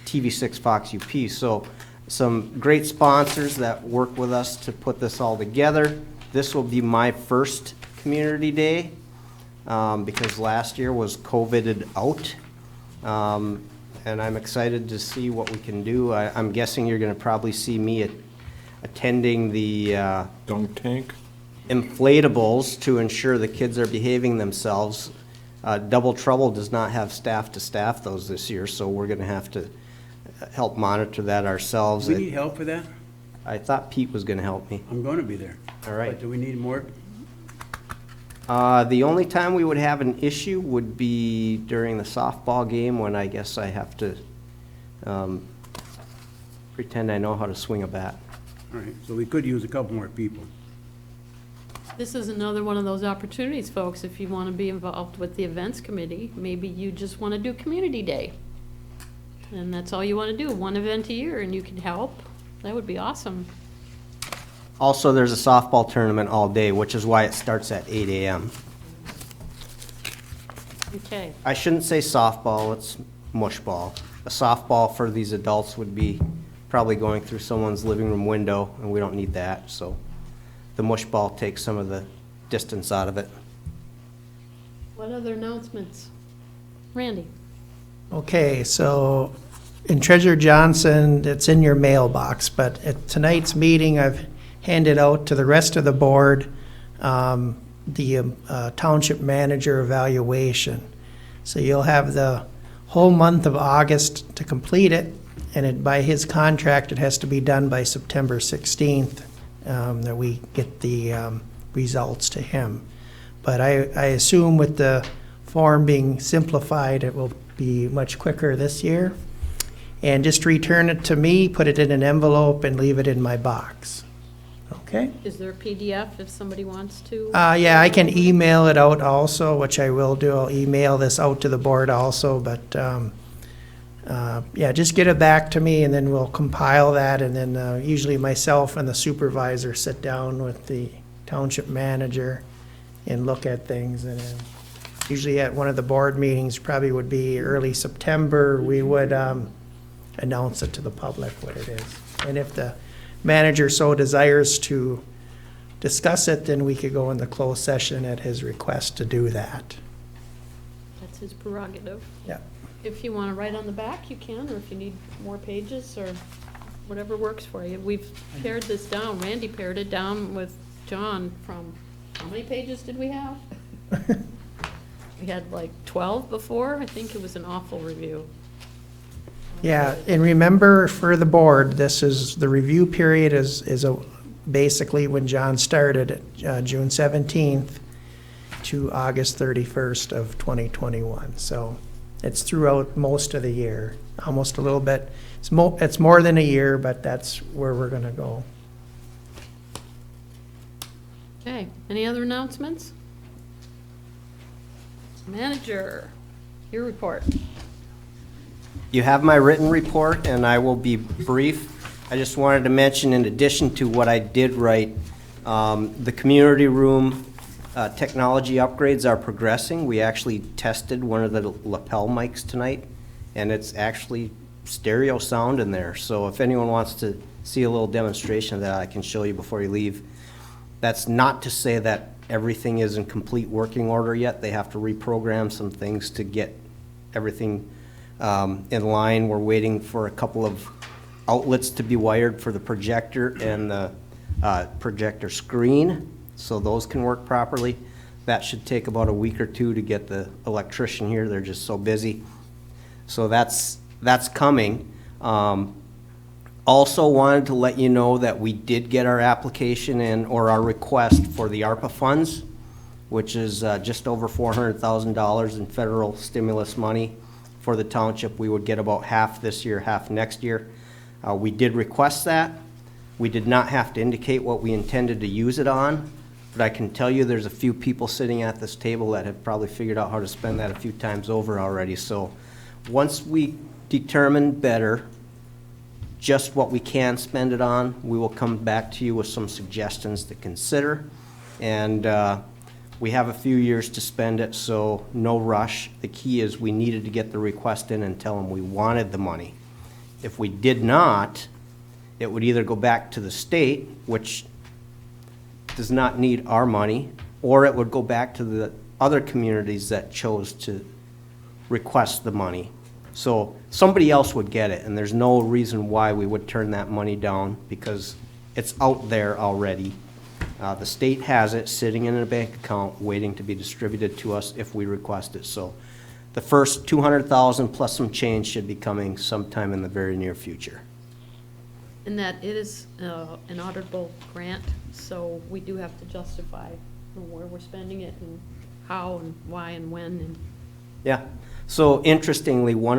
TV6 Fox UP. So some great sponsors that work with us to put this all together. This will be my first community day because last year was COVIDed out. And I'm excited to see what we can do. I'm guessing you're going to probably see me attending the dunk tank inflatables to ensure the kids are behaving themselves. Double Trouble does not have staff to staff those this year, so we're going to have to help monitor that ourselves. Do we need help for that? I thought Pete was going to help me. I'm going to be there. All right. But do we need more? The only time we would have an issue would be during the softball game when I guess I have to pretend I know how to swing a bat. All right, so we could use a couple more people. This is another one of those opportunities, folks, if you want to be involved with the events committee. Maybe you just want to do community day. And that's all you want to do, one event a year, and you can help. That would be awesome. Also, there's a softball tournament all day, which is why it starts at 8 a.m. Okay. I shouldn't say softball, it's mushball. A softball for these adults would be probably going through someone's living room window, and we don't need that, so the mushball takes some of the distance out of it. What other announcements? Randy? Okay, so in Treasurer Johnson, it's in your mailbox, but at tonight's meeting, I've handed out to the rest of the board the township manager evaluation. So you'll have the whole month of August to complete it, and by his contract, it has to be done by September 16th, that we get the results to him. But I assume with the form being simplified, it will be much quicker this year. And just return it to me, put it in an envelope, and leave it in my box. Okay? Is there a PDF if somebody wants to? Yeah, I can email it out also, which I will do. I'll email this out to the board also, but yeah, just get it back to me, and then we'll compile that, and then usually myself and the supervisor sit down with the township manager and look at things, and then usually at one of the board meetings, probably would be early September, we would announce it to the public what it is. And if the manager so desires to discuss it, then we could go in the closed session at his request to do that. That's his prerogative. Yeah. If you want to write on the back, you can, or if you need more pages, or whatever works for you. We've pared this down. Randy pared it down with John from, how many pages did we have? We had like 12 before. I think it was an awful review. Yeah, and remember for the board, this is, the review period is basically when John started, June 17th to August 31st of 2021. So it's throughout most of the year, almost a little bit. It's more than a year, but that's where we're gonna go. Okay, any other announcements? Manager, your report. You have my written report, and I will be brief. I just wanted to mention, in addition to what I did write, the community room technology upgrades are progressing. We actually tested one of the lapel mics tonight, and it's actually stereo sound in there. So if anyone wants to see a little demonstration of that, I can show you before you leave. That's not to say that everything is in complete working order yet. They have to reprogram some things to get everything in line. We're waiting for a couple of outlets to be wired for the projector and the projector screen, so those can work properly. That should take about a week or two to get the electrician here. They're just so busy. So that's coming. Also wanted to let you know that we did get our application in, or our request for the Arpa Funds, which is just over $400,000 in federal stimulus money for the township. We would get about half this year, half next year. We did request that. We did not have to indicate what we intended to use it on, but I can tell you there's a few people sitting at this table that have probably figured out how to spend that a few times over already. So once we determine better just what we can spend it on, we will come back to you with some suggestions to consider. And we have a few years to spend it, so no rush. The key is we needed to get the request in and tell them we wanted the money. If we did not, it would either go back to the state, which does not need our money, or it would go back to the other communities that chose to request the money. So somebody else would get it, and there's no reason why we would turn that money down, because it's out there already. The state has it sitting in a bank account waiting to be distributed to us if we request it. So the first $200,000 plus some change should be coming sometime in the very near future. And that it is an auditable grant, so we do have to justify where we're spending it and how and why and when and. Yeah. So interestingly, one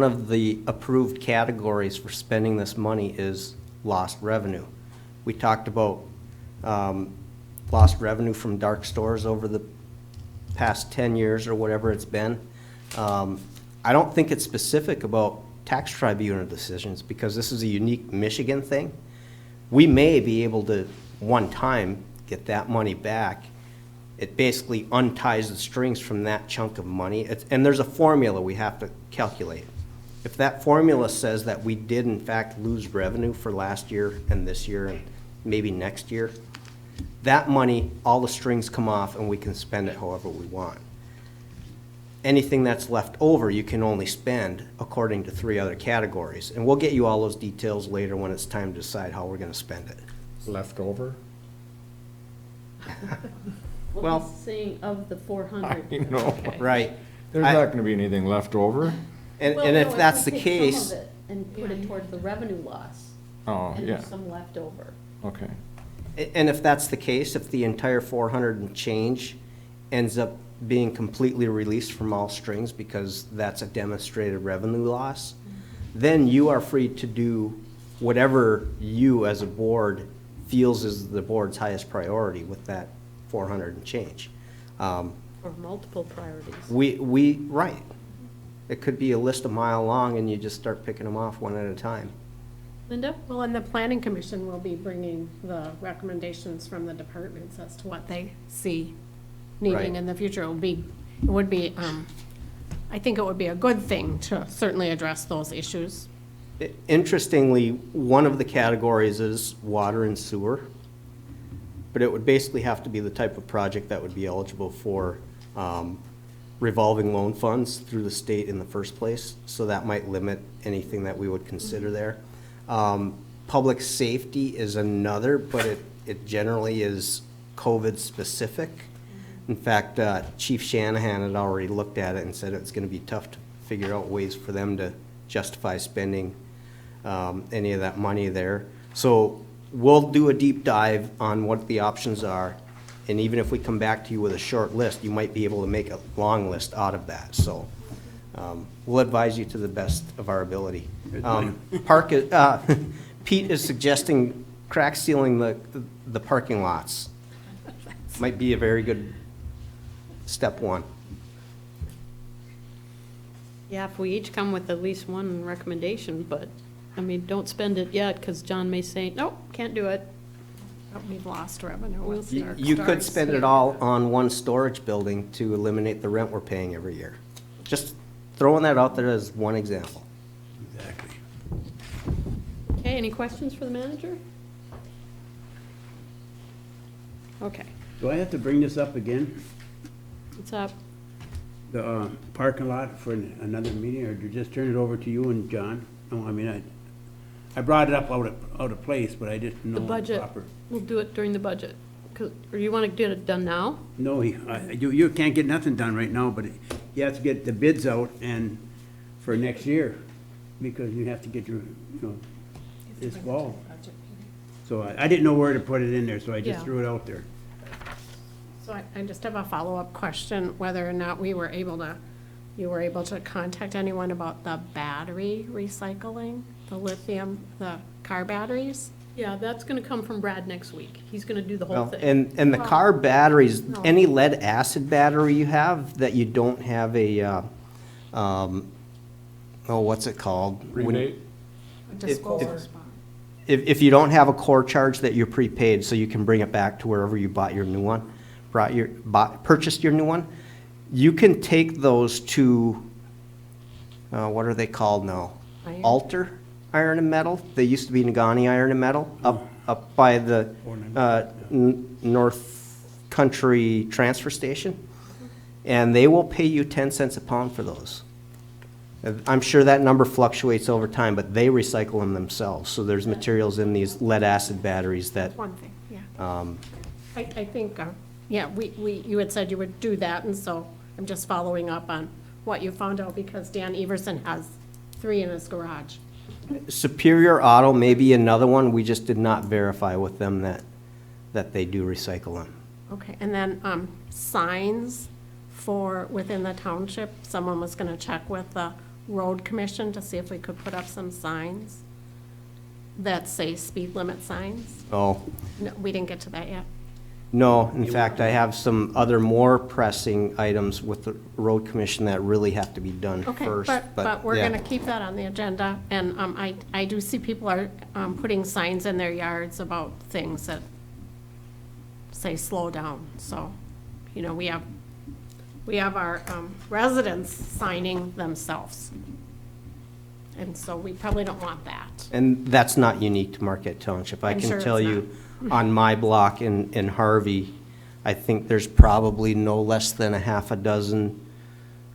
of the approved categories for spending this money is lost revenue. We talked about lost revenue from dark stores over the past 10 years or whatever it's been. I don't think it's specific about tax tribunal decisions because this is a unique Michigan thing. We may be able to, one time, get that money back. It basically unties the strings from that chunk of money. And there's a formula we have to calculate. If that formula says that we did in fact lose revenue for last year and this year and maybe next year, that money, all the strings come off and we can spend it however we want. Anything that's left over, you can only spend according to 3 other categories. And we'll get you all those details later when it's time to decide how we're gonna spend it. Left over? Well, he's saying of the 400. I know. Okay. Right. There's not gonna be anything left over? And Well, if no, that's we the take case, some of it and put it toward the revenue loss. Oh, And yeah, there's some left over. okay. and if that's the case, if the entire 400 and change ends up being completely released from all strings because that's a demonstrated revenue loss, then you are free to do whatever you as a board feels is the board's highest priority with that 400 and change. Or multiple priorities. Right. It could be a list a mile long and you just start picking them off one at a time. Linda? Well, and the planning commission will be bringing the recommendations from the departments as to what they see Right. needing in the future. It would be, I think it would be a good thing to certainly address those issues. Interestingly, one of the categories is water and sewer, but it would basically have to be the type of project that would be eligible for revolving loan funds through the state in the first place, so that might limit anything that we would consider there. Public safety is another, but it generally is COVID-specific. In fact, Chief Shanahan had already looked at it and said it's gonna be tough to figure out ways for them to justify spending any of that money there. So we'll do a deep dive on what the options are, and even if we come back to you with a short list, you might be able to make a long list out of that, so. We'll advise you to the best of our ability. Pete is suggesting crack sealing the parking lots. Might be a very good step one. Yeah, if we each come with at least one recommendation, but, I mean, don't spend it yet, because John may say, nope, can't do it. But we've lost revenue. We'll with see. dark You could stores. spend it all on one storage building to eliminate the rent we're paying every year. Just throwing that out there as one example. Exactly. Okay, any questions for the manager? Okay, Do I have to bring this up again, what's up? the parking lot for another meeting, or do you just turn it over to you and John? No, I mean, I brought it up out of place, but I didn't know. The budget, proper- we'll do it during the budget. Or you want to get it done now? No, you can't get nothing done right now, but you have to get the bids out and, for next year, because you have to get your, this fall. So I didn't know where to put it in there, so I just Yeah. threw it out there. So I just have a follow-up question, whether or not you were able to contact anyone about the battery recycling, the lithium, the car batteries? Yeah, that's going to come from Brad next week. He's going to do the whole thing. And the car batteries, No. any lead acid battery you have that you don't have a, what's it called? Rebate? Disposal spot. If you don't have a core charge that you're prepaid, so you can bring it back to wherever you bought your new one, purchased your new one, you can take those to, what are they called now? Iron? Alter Iron and Metal. They used to be Nagani Iron and Metal, up by the North Country Transfer Station. And they will pay you 10 cents a pound for those. I'm sure that number fluctuates over time, but they recycle them themselves. So there's materials in these lead acid batteries that, One thing, yeah. I think, you had said you would do that, and so I'm just following up on what you found out, because Dan Everson has 3 in his garage. Superior Auto may be another one. We just did not verify with them that they do recycle them. Okay, and then, signs for within the township, someone was gonna check with the road commission to see if we could put up some signs that say speed limit signs. Oh, No, we didn't get to that yet. no, in fact, I have some other more pressing items with the road commission that really have to be done Okay, first. but we're yeah. gonna keep that on the agenda, and, I do see people are, putting signs in their yards about things that say slow down, so, you know, we have our, residents signing themselves. And so we probably don't want that. And that's not unique to Marquette Township. I I'm can sure tell it's you, on my block in Harvey, I think there's probably no less than a half a dozen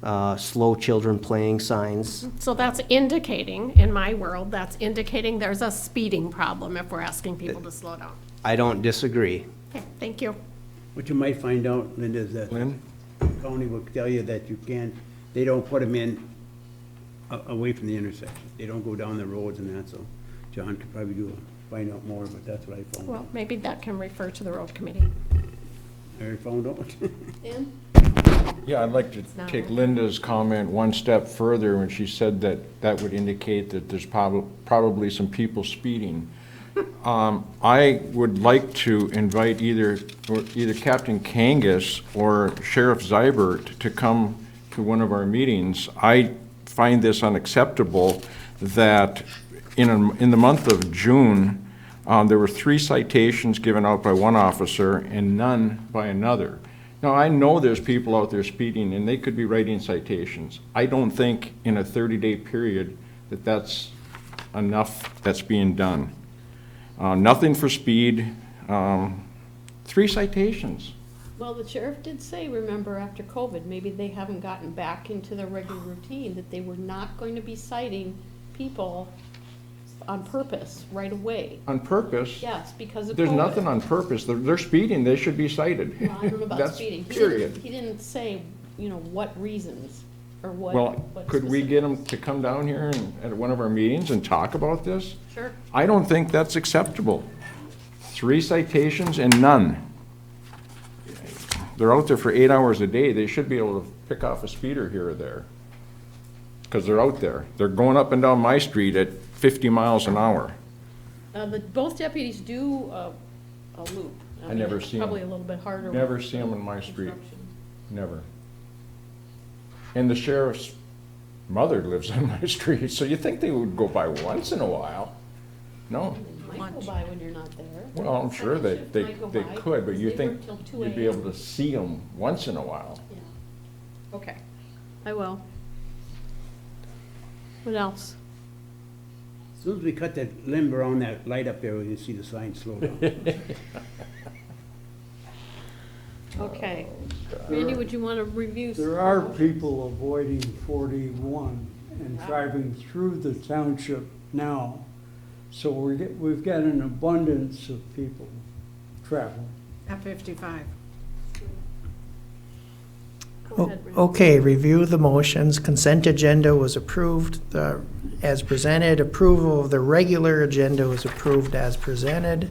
slow children playing signs. So that's indicating, in my world, that's indicating there's a speeding problem if we're asking people to slow down. I don't disagree. Okay, thank you. What you might find out, Linda, is that Lynn? county will tell you that you can't, they don't put them in away from the intersection. They don't go down the roads and that, so John could probably find out more, but that's what I found Well, out. maybe that can refer to the road committee. I found out. Dan? Yeah, I'd like to not take working. Linda's comment one step further when she said that that would indicate that there's probably some people speeding. I would like to invite either Captain Kangas or Sheriff Zybert to come to one of our meetings. I find this unacceptable that in the month of June, there were 3 citations given out by one officer and none by another. Now, I know there's people out there speeding and they could be writing citations. I don't think in a 30-day period that that's enough that's being done. Nothing for speed, 3 citations. Well, the sheriff did say, remember, after COVID, maybe they haven't gotten back into their regular routine, that they were not going to be citing people on purpose right away. On purpose? Yes, because of COVID. There's nothing on purpose. They're speeding, they should be cited. Well, I don't know about That's speeding. period. He didn't say, you know, what reasons or what. Well, what could we specific- get them to come down here at one of our meetings and talk about this? Sure. I don't think that's acceptable. 3 citations and none. They're out there for 8 hours a day. They should be able to pick off a speeder here or there. Because they're out there. They're going up and down my street at 50 miles an hour. Both deputies do a loop. I mean, never it's see 'em. Probably a little bit harder. with Never see them on my street. construction. Never. And the sheriff's mother lives on my street, so you think they would go by once in a while? No. They might go by when you're not there. Well, I'm sure Second that shift they might go by could, but because you they think work till 2 you'd be a.m. able to see them once in a while. Yeah. Okay, I will. What else? As soon as we cut that limber on that light up there, we can see the sign slow down. Okay. Randy, would you want to review? There are people avoiding 41 and driving through the township now. So we've got an abundance of people traveling. At 55. Go ahead, Randy. Okay, review the motions. Consent agenda was approved as presented. Approval of the regular agenda was approved as presented.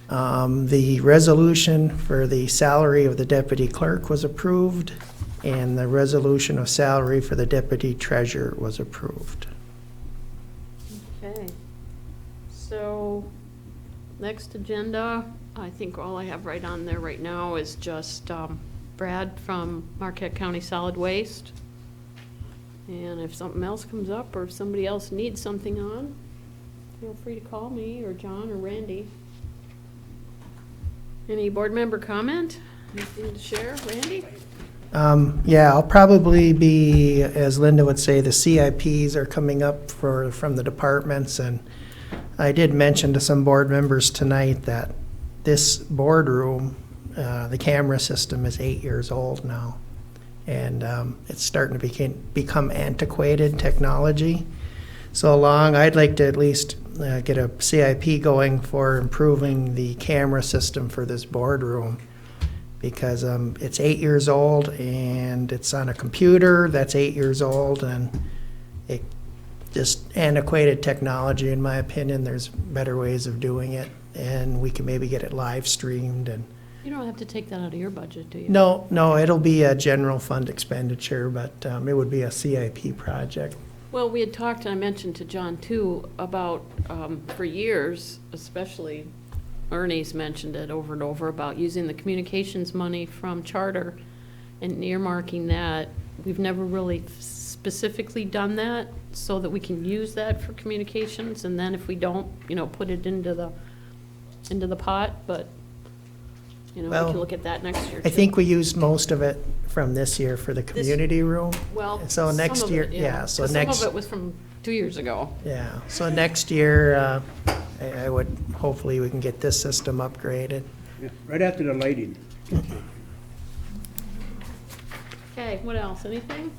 The resolution for the salary of the deputy clerk was approved, and the resolution of salary for the deputy treasurer was approved. Okay. So, next agenda, I think all I have right on there right now is just Brad from Marquette County Solid Waste. And if something else comes up, or if somebody else needs something on, feel free to call me, or John, or Randy. Any board member comment? Anything to share? Randy? Yeah, I'll probably be, as Linda would say, the CIPs are coming up from the departments, and I did mention to some board members tonight that this boardroom, the camera system is 8 years old now, and it's starting to become antiquated technology. So I'd like to at least get a CIP going for improving the camera system for this boardroom, because it's 8 years old and it's on a computer that's 8 years old, and it just antiquated technology, in my opinion. There's better ways of doing it, and we can maybe get it live streamed and You don't have to take that out of your budget, do you? No, no, it'll be a general fund expenditure, but it would be a CIP project. Well, we had talked, and I mentioned to John too, about, for years, especially Ernie's mentioned it over and over, about using the communications money from charter and earmarking that. We've never really specifically done that so that we can use that for communications, and then if we don't, put it into the pot, but, we Well, can look at that next year I too. think we used most of it from this year for the community room. Well, So some next of year, it, yeah, so 'Cause next, some of it was from 2 years ago. yeah, so next year, I would, hopefully we can get this system upgraded. Yeah, right after the lighting. Okay, what else? Anything?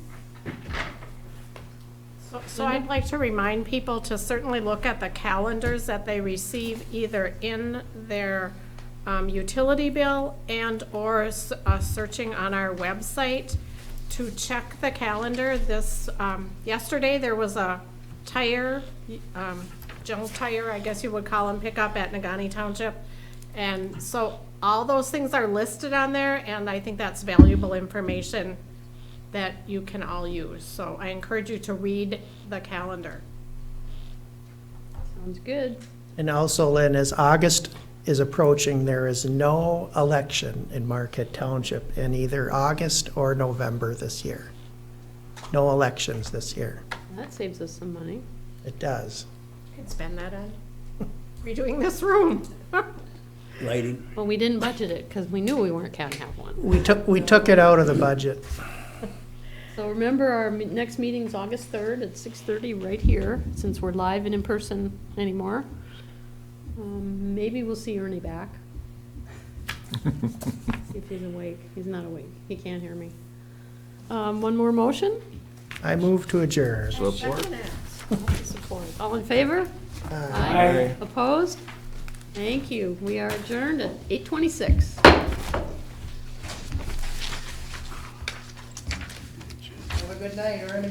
So I'd like to remind people to certainly look at the calendars that they receive either in their utility bill and/or searching on our website to check the calendar. Yesterday, there was a tire, junk tire, I guess you would call them, pickup at Nagani Township. And so all those things are listed on there, and I think that's valuable information that you can all use. So I encourage you to read the calendar. Sounds good. And also, Lynn, as August is approaching, there is no election in Marquette Township in either August or November this year. No elections this year. That saves us some money. It does. You could spend that on redoing this room. Lighting. Well, we didn't budget it because we knew we weren't gonna have one. We took it out of the budget. So remember, our next meeting's August 3rd at 6:30 right here, since we're live and in person anymore. Maybe we'll see Ernie back. See if he's awake. He's not awake. He can't hear me. One more motion? I move to adjourn. Support. Support. All in favor? Aye. Opposed? Thank you. We are adjourned at 8:26. Have a good night, Ernie.